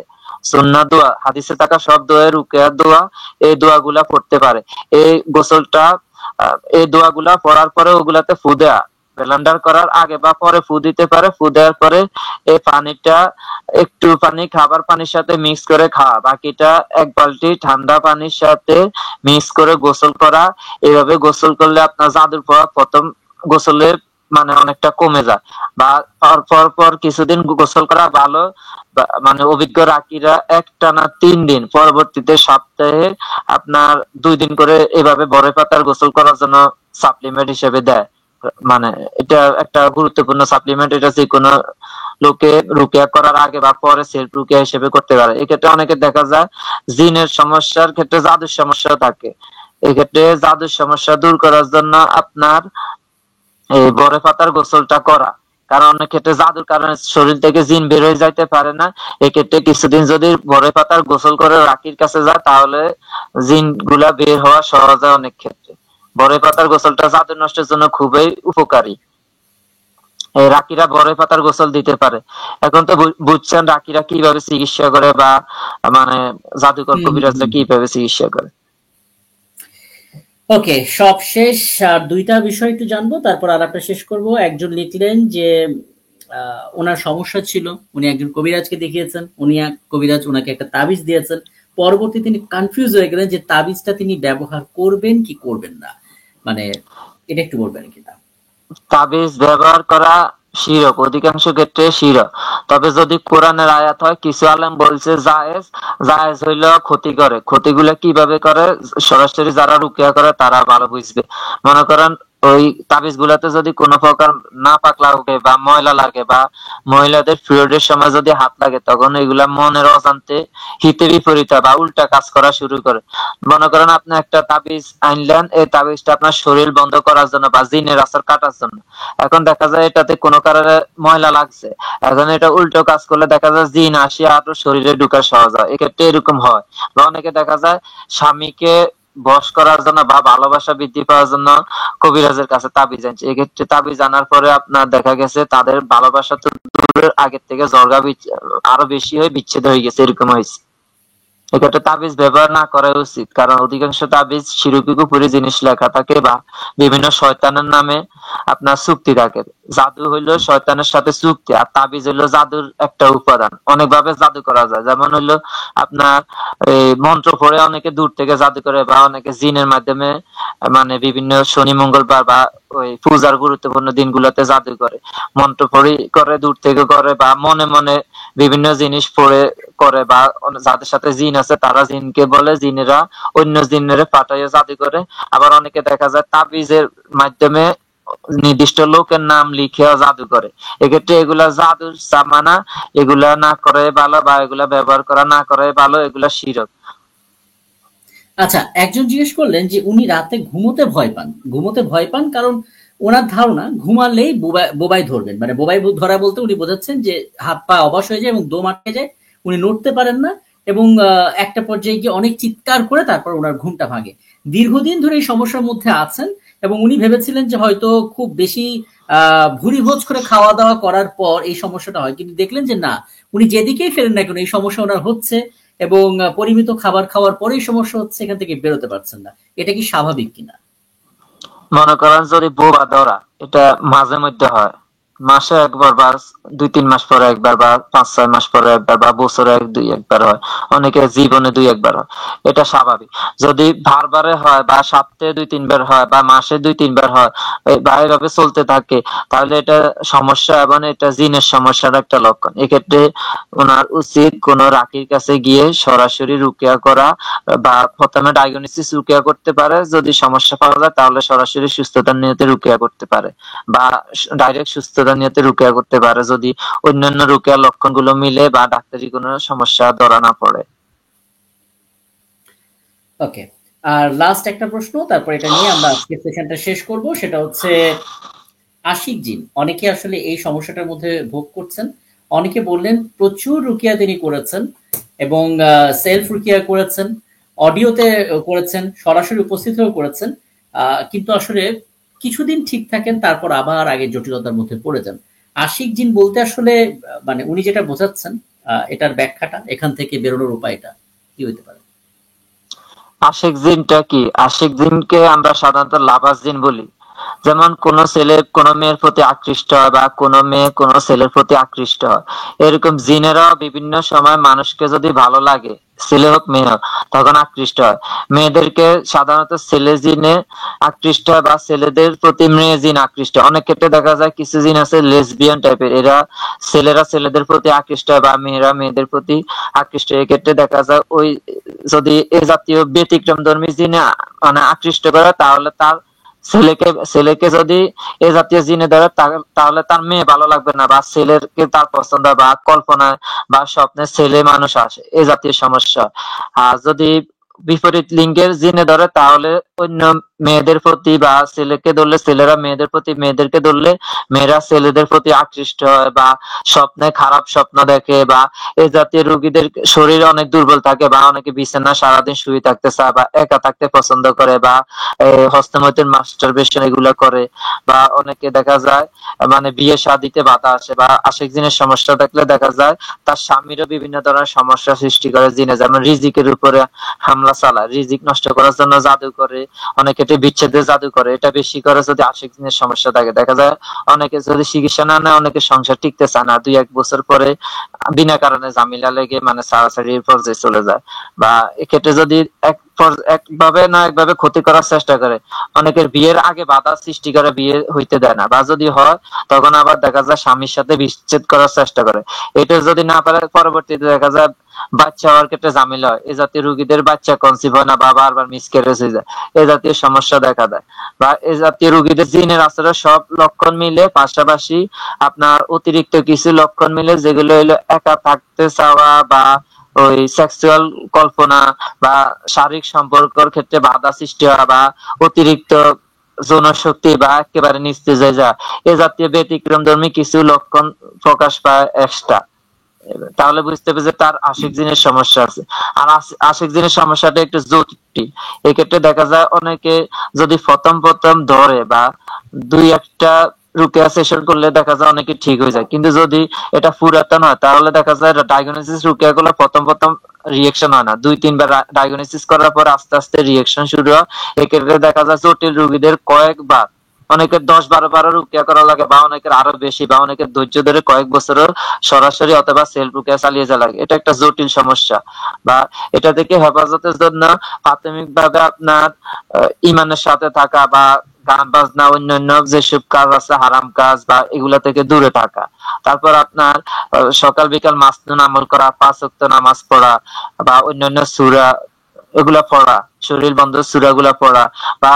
S3: সুন্নাহ দোয়া হাদিসে থাকা সব দোয়া রুকিয়ার দোয়া, এই দোয়াগুলা পড়তে পারে। এই গোসলটা এই দোয়াগুলা পড়ার পরে ওগুলাতে ফু দেয়া, ব্লেন্ডার করার আগে বা পরে ফু দিতে পারে। ফু দেওয়ার পরে এই পানিটা একটু পানি খাবার পানির সাথে মিক্স করে খাওয়া, বাকিটা 1 বালতি ঠান্ডা পানির সাথে মিক্স করে গোসল করা। এইভাবে গোসল করলে আপনার জাদুর প্রভাব প্রথম গোসলে মানে অনেকটা কমে যায়, বা পর পর কিছুদিন গোসল করা ভালো। মানে অভিজ্ঞ রাকিরা একটানা 3 দিন, পরবর্তীতে সপ্তাহে আপনার 2 দিন করে এভাবে বড়ই পাতার গোসল করার জন্য সাপ্লিমেন্ট হিসেবে দেয়। মানে এটা একটা গুরুত্বপূর্ণ সাপ্লিমেন্ট, এটা যে কোনো লোকে রুকিয়া করার আগে বা পরে সেলফ রুকিয়া হিসেবে করতে পারে। এক্ষেত্রে অনেকে দেখা যায় জিনের সমস্যার ক্ষেত্রে জাদুর সমস্যা থাকে, এক্ষেত্রে জাদুর সমস্যা দূর করার জন্য আপনার এই বড়ই পাতার গোসলটা করা। কারণ অনেক ক্ষেত্রে জাদুর কারণে শরীর থেকে জিন বের হয়ে যাইতে পারে না, এক্ষেত্রে কিছুদিন যদি বড়ই পাতার গোসল করে রাকির কাছে যায় তাহলে জিন গুলা বের হওয়া সহজ হয় অনেক ক্ষেত্রে। বড়ই পাতার গোসলটা জাদু নষ্টের জন্য খুবই উপকারী। এই রাকিরা বড়ই পাতার গোসল দিতে পারে। এখন তো বুঝছেন রাকিরা কিভাবে চিকিৎসা করে, বা মানে জাদুকর
S2: হুম, হুম,
S3: কবিরাজরা
S2: হুম।
S3: কিভাবে চিকিৎসা করে।
S2: ওকে, সব শেষ। আর দুইটা বিষয় একটু জানবো, তারপর আলাপটা শেষ করব। একজন লিখলেন যে ওনার সমস্যা ছিল, উনি একজন কবিরাজকে দেখিয়েছেন, উনি এক কবিরাজ ওনাকে একটা তাবিজ দিয়েছেন। পরবর্তী তিনি কনফিউজ হয়ে গেলেন যে তাবিজটা তিনি ব্যবহার করবেন কি করবেন না। মানে এটা একটু বলবেন কিনা?
S3: তাবিজ ব্যবহার করা শিরক, অধিকাংশ ক্ষেত্রে শিরক। তবে যদি কোরআনের আয়াত হয়, কিছু আলেম বলছে জায়েজ। জায়েজ হইলেও ক্ষতি করে, ক্ষতিগুলো কিভাবে করে সরাসরি যারা রুকিয়া করে তারা ভালো বুঝবে। মনে করেন ওই তাবিজ গুলাতে যদি কোনো প্রকার নাপাক লাগে বা ময়লা লাগে, বা মহিলাদের পিরিয়ডের সময় যদি হাত লাগে, তখন এগুলা মনের অজান্তে হিতে বিপরীত বা উল্টা কাজ করা শুরু করে। মনে করেন আপনি একটা তাবিজ আনলেন, এই তাবিজটা আপনার শরীর বন্ধ করার জন্য বা জিনের আসর কাটার জন্য। এখন দেখা যায় এটাতে কোনো কারণে ময়লা লাগছে, এখন এটা উল্টো কাজ করলে দেখা যায় জিন আসিয়া আপনার শরীরে ঢুকা সহজ হয়, এক্ষেত্রে এরকম হয়। বা অনেকে দেখা যায় স্বামীকে বশ করার জন্য বা ভালোবাসা বৃদ্ধি পাওয়ার জন্য কবিরাজের কাছে তাবিজ আনছে, এক্ষেত্রে তাবিজ আনার পরে আপনার দেখা গেছে তাদের ভালোবাসা তো দূরের, আগের থেকে আরো বেশি হয়ে বিচ্ছেদ হয়ে গেছে, এরকম হয়েছে। এক্ষেত্রে তাবিজ ব্যবহার না করা উচিত, কারণ অধিকাংশ তাবিজ শিরকি কুফরি জিনিস লেখা থাকে বা বিভিন্ন শয়তানের নামে আপনার চুক্তি থাকে। জাদু হইলো শয়তানের সাথে চুক্তি, আর তাবিজ হইলো জাদুর একটা উপাদান। অনেকভাবে জাদু করা যায়, যেমন হইলো আপনার এই মন্ত্র পড়ে অনেকে দূর থেকে জাদু করে, বা অনেকে জিনের মাধ্যমে মানে বিভিন্ন শনি মঙ্গলবার বা ওই পূজার গুরুত্বপূর্ণ দিনগুলোতে জাদু করে, মন্ত্র পড়ে করে, দূর থেকে করে, বা মনে মনে বিভিন্ন জিনিস পড়ে করে, বা যাদের সাথে জিন আছে তারা জিনকে বলে, জিনেরা অন্য জিনেরে পাঠাইয়া জাদু করে। আবার অনেকে দেখা যায় তাবিজের মাধ্যমে নির্দিষ্ট লোকের নাম লিখে জাদু করে। এক্ষেত্রে এগুলা জাদুর জামানা, এগুলা না করে ভালো, বা এগুলা ব্যবহার করা না করে ভালো, এগুলা শিরক।
S2: আচ্ছা, একজন জিজ্ঞেস করলেন যে উনি রাতে ঘুমোতে ভয় পান। ঘুমোতে ভয় পান কারণ ওনার ধারণা ঘুমালেই বোবাই ধরবেন। মানে বোবাই ধরা বলতে উনি বোঝাচ্ছেন যে হাত পা অবশ হয়ে যায় এবং দম আটকে যায়, উনি নড়তে পারেন না, এবং একটা পর্যায়ে গিয়ে অনেক চিৎকার করে তারপর ওনার ঘুমটা ভাঙে। দীর্ঘদিন ধরে এই সমস্যার মধ্যে আছেন, এবং উনি ভেবেছিলেন যে হয়তো খুব বেশি ভুরি ভোজ করে খাওয়া দাওয়া করার পর এই সমস্যাটা হয়, কিন্তু দেখলেন যে না, উনি যেদিকেই ফেরেন না কেন এই সমস্যা ওনার হচ্ছে, এবং পরিমিত খাবার খাওয়ার পরেই সমস্যা হচ্ছে, এখান থেকে বেরোতে পারছেন না। এটা কি স্বাভাবিক কিনা?
S3: মনে করেন যদি বোবা ধরা, এটা মাঝে মধ্যে হয়, মাসে একবার বা 2-3 মাস পরে একবার, বা 5-6 মাস পরে একবার, বা বছরে 1-2 একবার হয়, অনেকে জীবনে 2-1 বার হয়। এটা স্বাভাবিক। যদি বারবারে হয়, বা সপ্তাহে 2-3 বার হয়, বা মাসে 2-3 বার হয়, বা এভাবে চলতে থাকে, তাহলে এটা সমস্যা, এবং এটা জিনের সমস্যার একটা লক্ষণ। এক্ষেত্রে ওনার উচিত কোন রাকির কাছে গিয়ে সরাসরি রুকিয়া করা, বা প্রথমে ডায়াগনোসিস রুকিয়া করতে পারে, যদি সমস্যা পাওয়া যায় তাহলে সরাসরি সুস্থতার নিয়তে রুকিয়া করতে পারে, বা ডাইরেক্ট সুস্থতার নিয়তে রুকিয়া করতে পারে যদি অন্যান্য রুকিয়ার লক্ষণগুলো মিলে বা ডাক্তারি কোনো সমস্যা ধরা না পড়ে।
S2: ওকে। আর লাস্ট একটা প্রশ্ন, তারপর এটা নিয়ে আমরা আজকে সেশনটা শেষ করব। সেটা হচ্ছে আশিক জিন। অনেকে আসলে এই সমস্যাটার মধ্যে ভোগ করছেন। অনেকে বললেন প্রচুর রুকিয়া তিনি করেছেন, এবং সেলফ রুকিয়া করেছেন, অডিওতে করেছেন, সরাসরি উপস্থিত হয়েও করেছেন, কিন্তু আসলে কিছুদিন ঠিক থাকেন, তারপর আবার আগের জটিলতার মধ্যে পড়ে যান। আশিক জিন বলতে আসলে মানে উনি যেটা বোঝাচ্ছেন, এটার ব্যাখ্যাটা, এখান থেকে বেরোনোর উপায়টা কি হইতে পারে?
S3: আশিক জিনটা কি? আশিক জিনকে আমরা সাধারণত লাভার জিন বলি। যেমন কোন ছেলে কোন মেয়ের প্রতি আকৃষ্ট হয়, বা কোন মেয়ে কোন ছেলের প্রতি আকৃষ্ট হয়, এরকম জিনেরাও বিভিন্ন সময় মানুষকে যদি ভালো লাগে, ছেলে হোক মেয়ে হোক, তখন আকৃষ্ট হয়। মেয়েদেরকে সাধারণত ছেলে জিনে আকৃষ্ট হয়, বা ছেলেদের প্রতি মেয়ে জিন আকৃষ্ট হয়। অনেক ক্ষেত্রে দেখা যায় কিছু জিন আছে লেসবিয়ান টাইপের, এরা ছেলেরা ছেলেদের প্রতি আকৃষ্ট হয়, বা মেয়েরা মেয়েদের প্রতি আকৃষ্ট হয়। এক্ষেত্রে দেখা যায় ওই যদি এ জাতীয় ব্যতিক্রম ধর্মী জিনে মানে আকৃষ্ট করে, তাহলে তার ছেলেকে যদি এ জাতীয় জিনে ধরে, তাহলে তার মেয়ে ভালো লাগবে না, বা ছেলেকে তার পছন্দ, বা কল্পনায় বা স্বপ্নে ছেলে মানুষ আসে, এ জাতীয় সমস্যা। আর যদি বিপরীত লিঙ্গের জিনে ধরে, তাহলে অন্য মেয়েদের প্রতি, বা ছেলেকে ধরলে ছেলেরা মেয়েদের প্রতি, মেয়েদেরকে ধরলে মেয়েরা ছেলেদের প্রতি আকৃষ্ট হয়, বা স্বপ্নে খারাপ স্বপ্ন দেখে, বা এই জাতীয় রোগীদের শরীর অনেক দুর্বল থাকে, বা অনেকে বিছানা সারাদিন শুয়ে থাকতে চায়, বা একা থাকতে পছন্দ করে, বা হস্তমৈথুন মাস্টারবেশন এগুলা করে, বা অনেকে দেখা যায় মানে বিয়ে শাদিতে বাধা আসে, বা আশেক জিনের সমস্যা থাকলে দেখা যায় তার স্বামীরও বিভিন্ন ধরনের সমস্যা সৃষ্টি করে জিনে, যেমন রিজিকের উপরে হামলা হামলা চালায়, রিজিক নষ্ট করার জন্য জাদু করে, অনেকে বিচ্ছেদের জাদু করে। এটা বেশি করে যদি আশিক জিনের সমস্যা থাকে। দেখা যায় অনেকে যদি চিকিৎসা না নেয়, অনেকে সংসার টিকতে চায় না, 2-1 বছর পরে বিনা কারণে ঝামেলা লেগে মানে ছাড়াছাড়ির পর্যায়ে চলে যায়। বা এক্ষেত্রে যদি একভাবে না একভাবে ক্ষতি করার চেষ্টা করে, অনেকের বিয়ের আগে বাধা সৃষ্টি করে, বিয়ে হইতে দেয় না, বা যদি হয় তখন আবার দেখা যায় স্বামীর সাথে বিচ্ছেদ করার চেষ্টা করে। এটা যদি না পারে, পরবর্তীতে দেখা যায় বাচ্চা হওয়ার ক্ষেত্রে ঝামেলা হয়। এ জাতীয় রোগীদের বাচ্চা কনসিভ হয় না, বা বারবার মিসক্যারেজ হয়ে যায়, এ জাতীয় সমস্যা দেখা দেয়। বা এ জাতীয় রোগীদের জিনের আসলে সব লক্ষণ মিলে, পাশাপাশি আপনার অতিরিক্ত কিছু লক্ষণ মিলে, যেগুলো হলো একা থাকতে চাওয়া, বা ওই সেক্সুয়াল কল্পনা, বা শারীরিক সম্পর্কের ক্ষেত্রে বাধা সৃষ্টি হওয়া, বা অতিরিক্ত যৌনশক্তি, বা একেবারে নিস্তেজ হয়ে যাওয়া, এ জাতীয় ব্যতিক্রমধর্মী কিছু লক্ষণ প্রকাশ পায় এক্সট্রা। তাহলে বুঝতে হবে যে তার আশিক জিনের সমস্যা আছে। আর আশিক জিনের সমস্যাটা একটু জটিল। এক্ষেত্রে দেখা যায় অনেকে যদি প্রথম প্রথম ধরে, বা 2-1টা রুকিয়া সেশন করলে দেখা যায় অনেকে ঠিক হয়ে যায়। কিন্তু যদি এটা পুরাতন হয়, তাহলে দেখা যায় ডায়াগনোসিস রুকিয়া গুলো প্রথম প্রথম রিয়েকশন হয় না, 2-3 বার ডায়াগনোসিস করার পর আস্তে আস্তে রিয়েকশন শুরু হয়। এক্ষেত্রে দেখা যায় জটিল রোগীদের কয়েকবার, অনেকের 10-12 বার রুকিয়া করা লাগে, বা অনেকের আরো বেশি, বা অনেকের ধৈর্য ধরে কয়েক বছরের সরাসরি অথবা সেলফ রুকিয়া চালিয়ে যাওয়া লাগে। এটা একটা জটিল সমস্যা। বা এটা থেকে হেফাজতের জন্য প্রাথমিক ভাবে আপনার ইমানের সাথে থাকা, বা গান বাজনা অন্যান্য যেসব কাজ আছে হারাম কাজ, বা এগুলা থেকে দূরে থাকা। তারপর আপনার সকাল বিকাল মাসনুন আমল করা, 5 ওয়াক্ত নামাজ পড়া, বা অন্যান্য সূরা এগুলা পড়া, শরীর বন্ধ সূরা গুলা পড়া। বা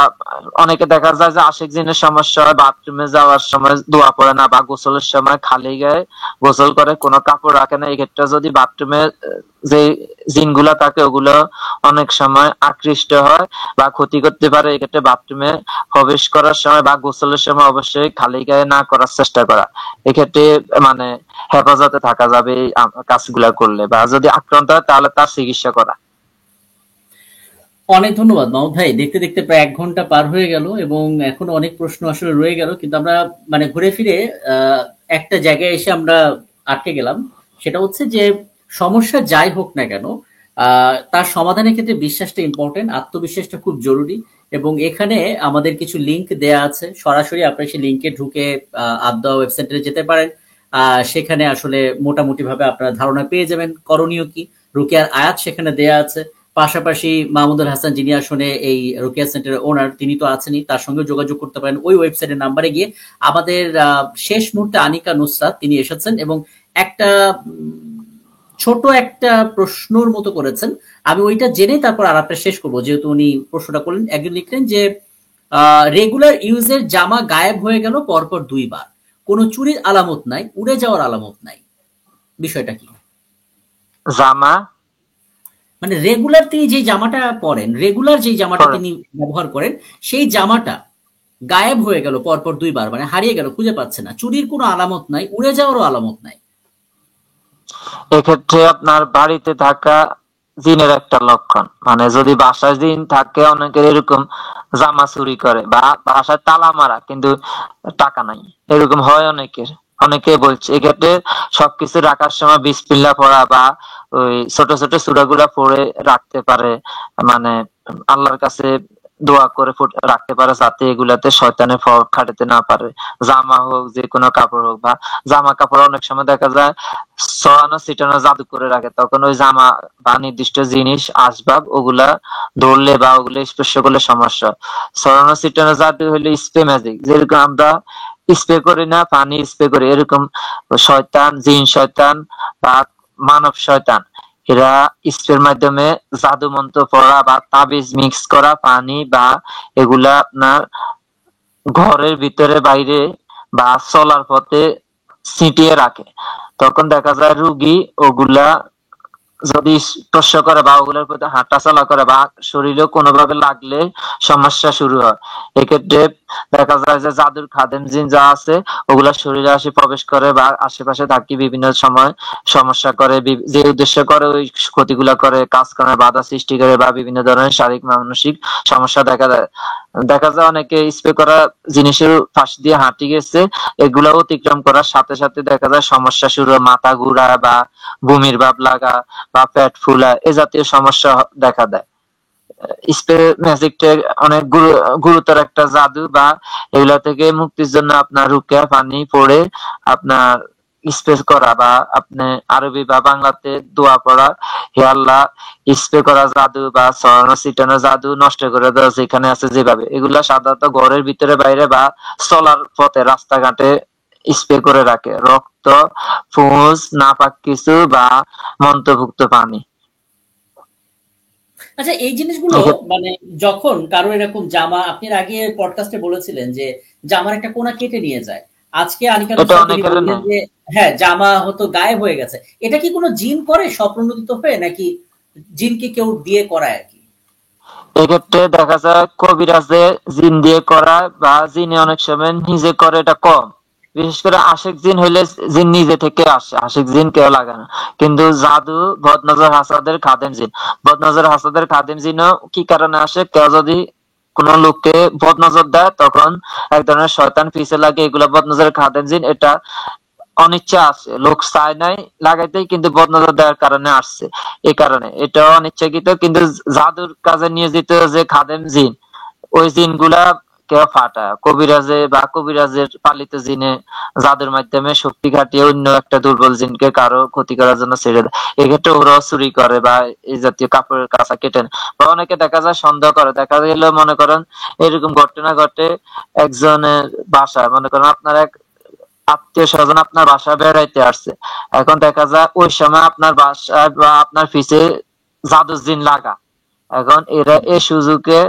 S3: অনেকে দেখা যায় যে আশিক জিনের সমস্যা হয়, বাথরুমে যাওয়ার সময় দোয়া পড়ে না, বা গোসলের সময় খালি গায়ে গোসল করে, কোনো কাপড় রাখে না। এক্ষেত্রে যদি বাথরুমে যে জিনগুলা থাকে ওগুলো অনেক সময় আকৃষ্ট হয় বা ক্ষতি করতে পারে। এক্ষেত্রে বাথরুমে প্রবেশ করার সময় বা গোসলের সময় অবশ্যই খালি গায়ে না করার চেষ্টা করা। এক্ষেত্রে মানে হেফাজতে থাকা যাবে এই কাজগুলা করলে। বা যদি আক্রান্ত হয় তাহলে তার চিকিৎসা করা।
S2: অনেক ধন্যবাদ মাহমুদ ভাই। দেখতে দেখতে প্রায় 1 ঘন্টা পার হয়ে গেল এবং এখনো অনেক প্রশ্ন আসলে রয়ে গেল, কিন্তু আমরা মানে ঘুরে ফিরে আহ, একটা জায়গায় এসে আমরা আটকে গেলাম। সেটা হচ্ছে যে সমস্যা যাই হোক না কেন, তার সমাধানের ক্ষেত্রে বিশ্বাসটা ইম্পর্টেন্ট, আত্মবিশ্বাসটা খুব জরুরি। এবং এখানে আমাদের কিছু লিংক দেয়া আছে, সরাসরি আপনি সেই লিংকে ঢুকে আবদা ওয়েবসাইটে যেতে পারেন। সেখানে আসলে মোটামুটি ভাবে আপনারা ধারণা পেয়ে যাবেন করণীয় কি। রুকিয়ার আয়াত সেখানে দেয়া আছে। পাশাপাশি মাহমুদুল হাসান, যিনি আসলে এই রোকেয়া সেন্টারের ওনার, তিনি তো আছেনই, তার সঙ্গে যোগাযোগ করতে পারেন ওই ওয়েবসাইটের নাম্বারে গিয়ে। আমাদের শেষ মুহূর্তে আনিকা নুসরাত তিনি এসেছেন এবং একটা ছোট একটা প্রশ্নর মতো করেছেন। আমি ওইটা জেনে তারপর আলাপটা শেষ করবো, যেহেতু উনি প্রশ্নটা করলেন। একজন লিখলেন যে রেগুলার ইউজের জামা গায়েব হয়ে গেল পরপর 2 বার, কোনো চুরির আলামত নাই, উড়ে যাওয়ার আলামত নাই, বিষয়টা কি?
S3: জামা
S2: মানে রেগুলার তিনি যে জামাটা পরেন, রেগুলার যে জামাটা
S3: পরে
S2: তিনি ব্যবহার করেন, সেই জামাটা গায়েব হয়ে গেল পরপর 2 বার, মানে হারিয়ে গেল, খুঁজে পাচ্ছে না, চুরির কোনো আলামত নাই, উড়ে যাওয়ারও আলামত নাই।
S3: এক্ষেত্রে আপনার বাড়িতে থাকা জিনের একটা লক্ষণ। মানে যদি বাসায় জিন থাকে, অনেকের এরকম জামা চুরি করে, বা বাসায় তালা মারা কিন্তু টাকা নাই, এরকম হয় অনেকের। অনেকে বলছে এক্ষেত্রে সবকিছু রাখার সময় বিসমিল্লাহ পড়া, বা ওই ছোট ছোট সূরাগুলা পড়ে রাখতে পারে। মানে আল্লাহর কাছে দোয়া করে রাখতে পারে, যাতে এগুলাতে শয়তানের প্রভাব খাটাতে না পারে। জামা হোক, যে কোনো কাপড় হোক, বা জামা কাপড় অনেক সময় দেখা যায় ছড়ানো ছিটানো জাদু করে রাখে, তখন ওই জামা বা নির্দিষ্ট জিনিস আসবাব ওগুলা ধরলে বা ওগুলো স্পর্শ করলে সমস্যা। ছড়ানো ছিটানো জাদু হইলে স্প্রে ম্যাজিক, যেরকম আমরা স্প্রে করি না, পানি স্প্রে করি, এরকম শয়তান, জিন শয়তান বা মানব শয়তান, এরা স্প্রের মাধ্যমে জাদু মন্ত্র পড়া বা তাবিজ মিক্স করা পানি, বা এগুলা আপনার ঘরের ভিতরে বাইরে বা চলার পথে ছিটিয়ে রাখে। তখন দেখা যায় রুগী ওগুলা যদি স্পর্শ করে, বা ওগুলোর প্রতি হাঁটা চলা করে, বা শরীরে কোনোভাবে লাগলে সমস্যা শুরু হয়। এক্ষেত্রে দেখা যায় যে জাদুর খাদেম জিন যা আছে ওগুলা শরীরে আসে প্রবেশ করে, বা আশেপাশে থাকি বিভিন্ন সময় সমস্যা করে, যে উদ্দেশ্য করে ওই ক্ষতিগুলা করে, কাজকর্মে বাধা সৃষ্টি করে, বা বিভিন্ন ধরনের শারীরিক মানসিক সমস্যা দেখা যায়। দেখা যায় অনেকে স্প্রে করা জিনিসের পাশ দিয়ে হাঁটি গেছে, এগুলা অতিক্রম করার সাথে সাথে দেখা যায় সমস্যা শুরু হয়, মাথা ঘুরা, বা বমির ভাব লাগা, বা পেট ফুলা, এ জাতীয় সমস্যা দেখা দেয়। স্প্রে ম্যাজিকটা অনেক গুরুতর একটা জাদু, বা এগুলা থেকে মুক্তির জন্য আপনার রুকিয়া পানি পড়ে আপনার স্প্রে করা, বা আপনি আরবি বা বাংলাতে দোয়া পড়া, হে আল্লাহ স্প্রে করা জাদু বা ছড়ানো ছিটানো জাদু নষ্ট করে দেওয়া যেখানে আছে যেভাবে, এগুলা সাধারণত ঘরের ভিতরে বাইরে বা চলার পথে রাস্তাঘাটে স্প্রে করে রাখে। রক্ত, ফুস, নাপাক কিছু বা মন্ত্রভুক্ত পানি।
S2: আচ্ছা, এই জিনিসগুলো মানে যখন কারো এরকম জামা, আপনি এর আগে পডকাস্টে বলেছিলেন যে জামার একটা কোনা কেটে নিয়ে যায়। আজকে আনিকানুল
S3: এটা
S2: স্যার তিনি
S3: অনেকের
S2: বললেন
S3: নেই।
S2: যে হ্যাঁ, জামা হয়তো গায়েব হয়ে গেছে। এটা কি কোনো জিন করে স্বপ্রণোদিত হয়ে, নাকি জিনকে কেউ দিয়ে করায় আরকি?
S3: এক্ষেত্রে দেখা যায় কবিরাজে জিন দিয়ে করায়, বা জিনে অনেক সময় নিজে করে, এটা কম। বিশেষ করে আশিক জিন হইলে জিন নিজে থেকে আসে, আশিক জিন কেউ লাগে না। কিন্তু জাদু, বদনজর হাসাদের খাদেম জিন, বদনজর হাসাদের খাদেম জিনও কি কারণে আসে, কেউ যদি কোন লোককে বদনজর দেয় তখন এক ধরনের শয়তান পিছে লাগে, এগুলা বদনজরের খাদেম জিন। এটা অনিচ্ছা আছে, লোক চায় নাই লাগাইতে, কিন্তু বদনজর দেওয়ার কারণে আসছে। এই কারণে এটা অনিচ্ছাকৃত। কিন্তু জাদুর কাজে নিয়োজিত যে খাদেম জিন, ওই জিন গুলা কেউ ফাটায়, কবিরাজে বা কবিরাজের পালিত জিনে জাদুর মাধ্যমে শক্তি খাটিয়ে অন্য একটা দুর্বল জিনকে কারো ক্ষতি করার জন্য ছেড়ে দেয়। এক্ষেত্রে ওরাও চুরি করে বা এই জাতীয় কাপড়ের কাঁচা কেটে নেয়। বা অনেকে দেখা যায় সন্দেহ করে, দেখা গেল মনে করেন এরকম ঘটনা ঘটে একজনের বাসায়, মনে করেন আপনার এক আত্মীয় স্বজন আপনার বাসায় বেড়াইতে আসছে। এখন দেখা যায় ওই সময় আপনার বাসায় বা আপনার পিছে জাদুর জিন লাগা। এখন এরা এই সুযোগে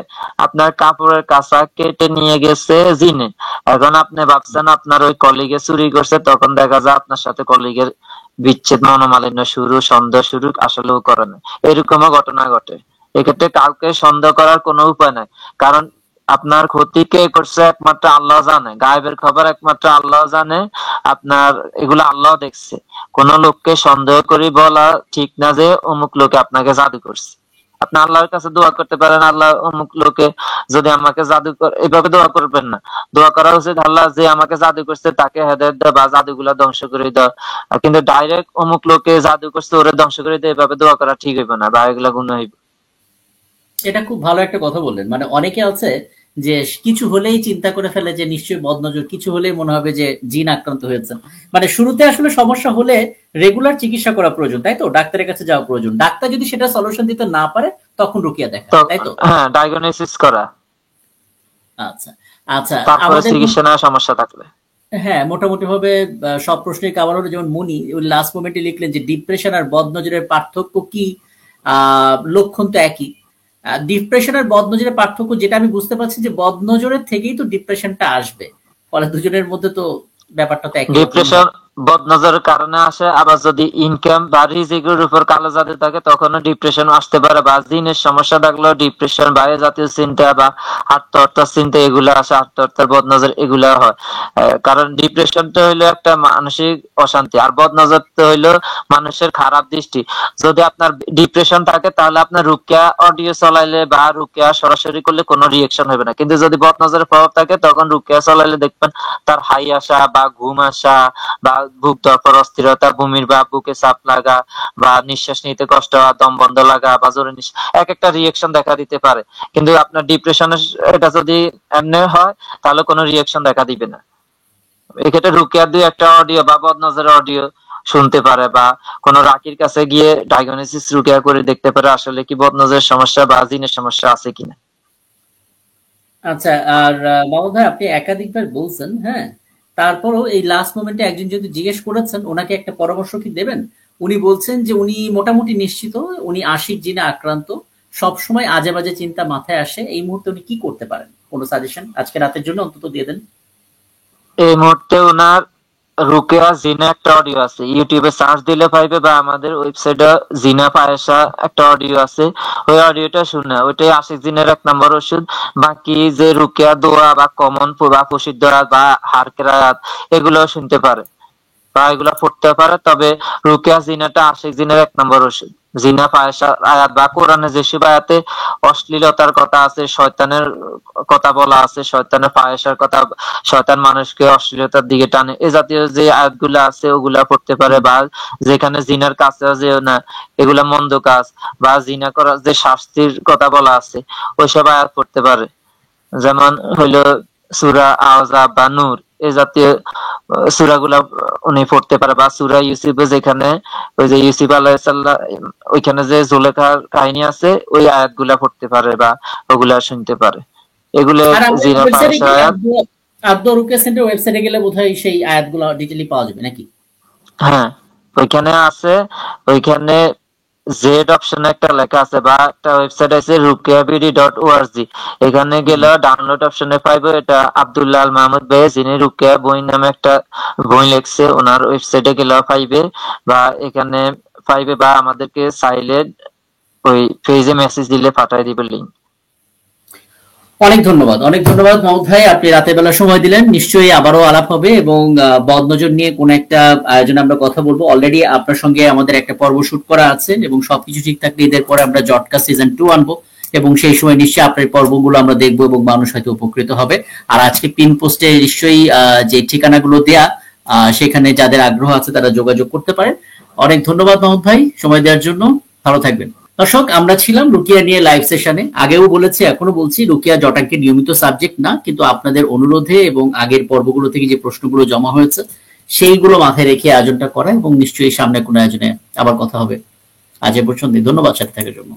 S3: আপনার কাপড়ের কাঁচা কেটে নিয়ে গেছে জিনে। এখন আপনি ভাবছেন আপনার ওই কলিগে চুরি করছে, তখন দেখা যায় আপনার সাথে কলিগের বিচ্ছেদ, মনোমালিন্য শুরু, সন্দেহ শুরু, আসলেও করে না। এরকমও ঘটনা ঘটে। এক্ষেত্রে কাউকে সন্দেহ করার কোনো উপায় নাই, কারণ আপনার ক্ষতি কে করছে একমাত্র আল্লাহ জানে, গায়েবের খবর একমাত্র আল্লাহ জানে। আপনার এগুলো আল্লাহ দেখছে। কোন লোককে সন্দেহ করি বলা ঠিক না যে অমুক লোকে আপনাকে জাদু করছে। আপনি আল্লাহর কাছে দোয়া করতে পারেন, আল্লাহ অমুক লোকে যদি আমাকে জাদু করে, এভাবে দোয়া করবেন না। দোয়া করা উচিত আল্লাহ যে আমাকে জাদু করছে তাকে হেদায়েত দাও বা জাদুগুলা ধ্বংস করে দাও। কিন্তু ডাইরেক্ট অমুক লোকে জাদু করছে ওরে ধ্বংস করে দাও, এভাবে দোয়া করা ঠিক হইবে না, বা এগুলা গুনাহ হইবে।
S2: এটা খুব ভালো একটা কথা বললেন। মানে অনেকে আছে যে কিছু হলেই চিন্তা করে ফেলে যে নিশ্চয়ই বদনজর, কিছু হলেই মনে হবে যে জিন আক্রান্ত হয়েছেন। মানে শুরুতে আসলে সমস্যা হলে রেগুলার চিকিৎসা করা প্রয়োজন, তাই তো? ডাক্তারের কাছে যাওয়া প্রয়োজন। ডাক্তার যদি সেটা সলিউশন দিতে না পারে তখন রুকিয়া দেখা,
S3: তো
S2: তাই তো?
S3: হ্যাঁ, ডায়াগনোসিস করা,
S2: আচ্ছা, আচ্ছা।
S3: তারপরে
S2: আমাদের
S3: চিকিৎসা নেওয়া সমস্যা থাকলে।
S2: হ্যাঁ, মোটামুটি ভাবে সব প্রশ্নের কাভার হলো। যেমন মুনি লাস্ট মোমেন্টে লিখলেন যে ডিপ্রেশন আর বদনজরের পার্থক্য কি? লক্ষণ তো একই। ডিপ্রেশন আর বদনজরের পার্থক্য যেটা আমি বুঝতে পারছি যে বদনজরের থেকেই তো ডিপ্রেশনটা আসবে। ফলে দুজনের মধ্যে তো ব্যাপারটা তো একই রকমই
S3: ডিপ্রেশন
S2: হবে।
S3: বদনজরের কারণে আসে, আবার যদি ইনকাম বা রিজিকের উপর কালো জাদু থাকে তখনও ডিপ্রেশন আসতে পারে, বা জিনের সমস্যা থাকলেও ডিপ্রেশন, বাইরে জাতীয় চিন্তা বা আত্মহত্যার চিন্তা এগুলো আসে, আত্মহত্যার বদনজর এগুলা হয়। কারণ ডিপ্রেশনটা হইলো একটা মানসিক অশান্তি, আর বদনজর তো হইলো মানুষের খারাপ দৃষ্টি। যদি আপনার ডিপ্রেশন থাকে তাহলে আপনার রুকিয়া অডিও চলাইলে বা রুকিয়া সরাসরি করলে কোনো রিয়েকশন হবে না। কিন্তু যদি বদনজরের প্রভাব থাকে তখন রুকিয়া চলাইলে দেখবেন তার হাই আসা বা ঘুম আসা, বা বুক ধড়ফড়, অস্থিরতা, বমির বা বুকে চাপ লাগা, বা নিঃশ্বাস নিতে কষ্ট হওয়া, দম বন্ধ লাগা, বা জোরে নিঃশ্বাস, এক একটা রিয়েকশন দেখা দিতে পারে। কিন্তু আপনার ডিপ্রেশনের এটা যদি এমনি হয় তাহলে কোনো রিয়েকশন দেখা দিবে না। এক্ষেত্রে রুকিয়ার দুই একটা অডিও বা বদনজরের অডিও শুনতে পারে, বা কোন রাকির কাছে গিয়ে ডায়াগনোসিস রুকিয়া করে দেখতে পারে আসলে কি বদনজরের সমস্যা বা জিনের সমস্যা আছে কিনা।
S2: আচ্ছা, আর মাহমুদ ভাই, আপনি একাধিকবার বলছেন, হ্যাঁ, তারপরও এই লাস্ট মোমেন্টে একজন যদি জিজ্ঞেস করেছেন, ওনাকে একটা পরামর্শ কি দেবেন? উনি বলছেন যে উনি মোটামুটি নিশ্চিত উনি আশিক জিনে আক্রান্ত, সব সময় আজে বাজে চিন্তা মাথায় আসে। এই মুহূর্তে উনি কি করতে পারেন? কোনো সাজেশন আজকে রাতের জন্য অন্তত দিয়ে দেন।
S3: এই মুহূর্তে ওনার রুকেয়া জিনা একটা অডিও আছে, ইউটিউবে সার্চ দিলে পাইবে, বা আমাদের ওয়েবসাইটে জিনা পায়েসা একটা অডিও আছে। ওই অডিওটা শুনে ওইটাই আশিক জিনের 1 নম্বর ওষুধ। বাকি যে রুকেয়া দোয়া বা কমন বা প্রসিদ্ধ বা হার কেরাত এগুলো শুনতে পারে। বা এগুলা পড়তে পারে। তবে রুকিয়া জিনাটা আশিক জিনের 1 নম্বর ওষুধ। জিনা ফাহিশার আয়াত বা কোরআনে যেসব আয়াতে অশ্লীলতার কথা আছে, শয়তানের কথা বলা আছে, শয়তানের ফাহিশার কথা, শয়তান মানুষকে অশ্লীলতার দিকে টানে, এ জাতীয় যে আয়াতগুলো আছে ওগুলা পড়তে পারে। বা যেখানে জিনার কাছে যেও না, এগুলা মন্দ কাজ, বা জিনা করার যে শাস্তির কথা বলা আছে ওইসব আয়াত পড়তে পারে। যেমন হইলো সূরা আহজাব বা নূর, এই জাতীয় সূরাগুলা উনি পড়তে পারে। বা সূরা ইউসুফে যেখানে ওই যে ইউসুফ আলাইহিস সালাম ওইখানে যে জুলেখার কাহিনী আছে ওই আয়াতগুলা পড়তে পারে বা ওগুলা শুনতে পারে। এগুলো
S2: আর আমাদের
S3: জিনা
S2: ওয়েবসাইটে
S3: ফাহিশা
S2: গেলে
S3: আয়াত।
S2: আব্দু রুকিয়া সেন্টার ওয়েবসাইটে গেলে বোধহয় সেই আয়াতগুলো ডিটেইলি পাওয়া যাবে নাকি?
S3: হ্যাঁ, ওইখানে আছে। ওইখানে জেড অপশনে একটা লেখা আছে বা একটা ওয়েবসাইট আছে rukiabidi.org। এখানে গেলে ডাউনলোড অপশনে পাইবো। এটা আব্দুল্লাহ আল মাহমুদ ভাই, যিনি রুকিয়া বই নামে একটা বই লিখছে, ওনার ওয়েবসাইটে গেলে পাইবে। বা এখানে পাইবে, বা আমাদেরকে চাইলে ওই পেজে মেসেজ দিলে পাঠাই দিবে লিংক।
S2: অনেক ধন্যবাদ, অনেক ধন্যবাদ মাহমুদ ভাই, আপনি রাতের বেলা সময় দিলেন। নিশ্চয়ই আবারও আলাপ হবে এবং বদনজর নিয়ে কোন একটা আয়োজনে আমরা কথা বলবো। অলরেডি আপনার সঙ্গে আমাদের একটা পর্ব শুট করা আছে এবং সবকিছু ঠিক থাকলে ঈদের পরে আমরা জটকা সিজন 2 আনবো এবং সেই সময় নিশ্চয়ই আপনার পর্বগুলো আমরা দেখবো এবং মানুষ হয়তো উপকৃত হবে। আর আজকে পিন পোস্টে নিশ্চয়ই যে ঠিকানাগুলো দেয়া, সেখানে যাদের আগ্রহ আছে তারা যোগাযোগ করতে পারেন। অনেক ধন্যবাদ মাহমুদ ভাই সময় দেওয়ার জন্য। ভালো থাকবেন। দর্শক, আমরা ছিলাম রুকিয়া নিয়ে লাইভ সেশনে। আগেও বলেছি, এখনো বলছি, রুকিয়া জটাঙ্কের নিয়মিত সাবজেক্ট না, কিন্তু আপনাদের অনুরোধে এবং আগের পর্বগুলো থেকে যে প্রশ্নগুলো জমা হয়েছে সেইগুলো মাথায় রেখে আয়োজনটা করা, এবং নিশ্চয়ই সামনে কোনো আয়োজনে আবার কথা হবে। আজ এ পর্যন্ত, ধন্যবাদ সাথে থাকার জন্য।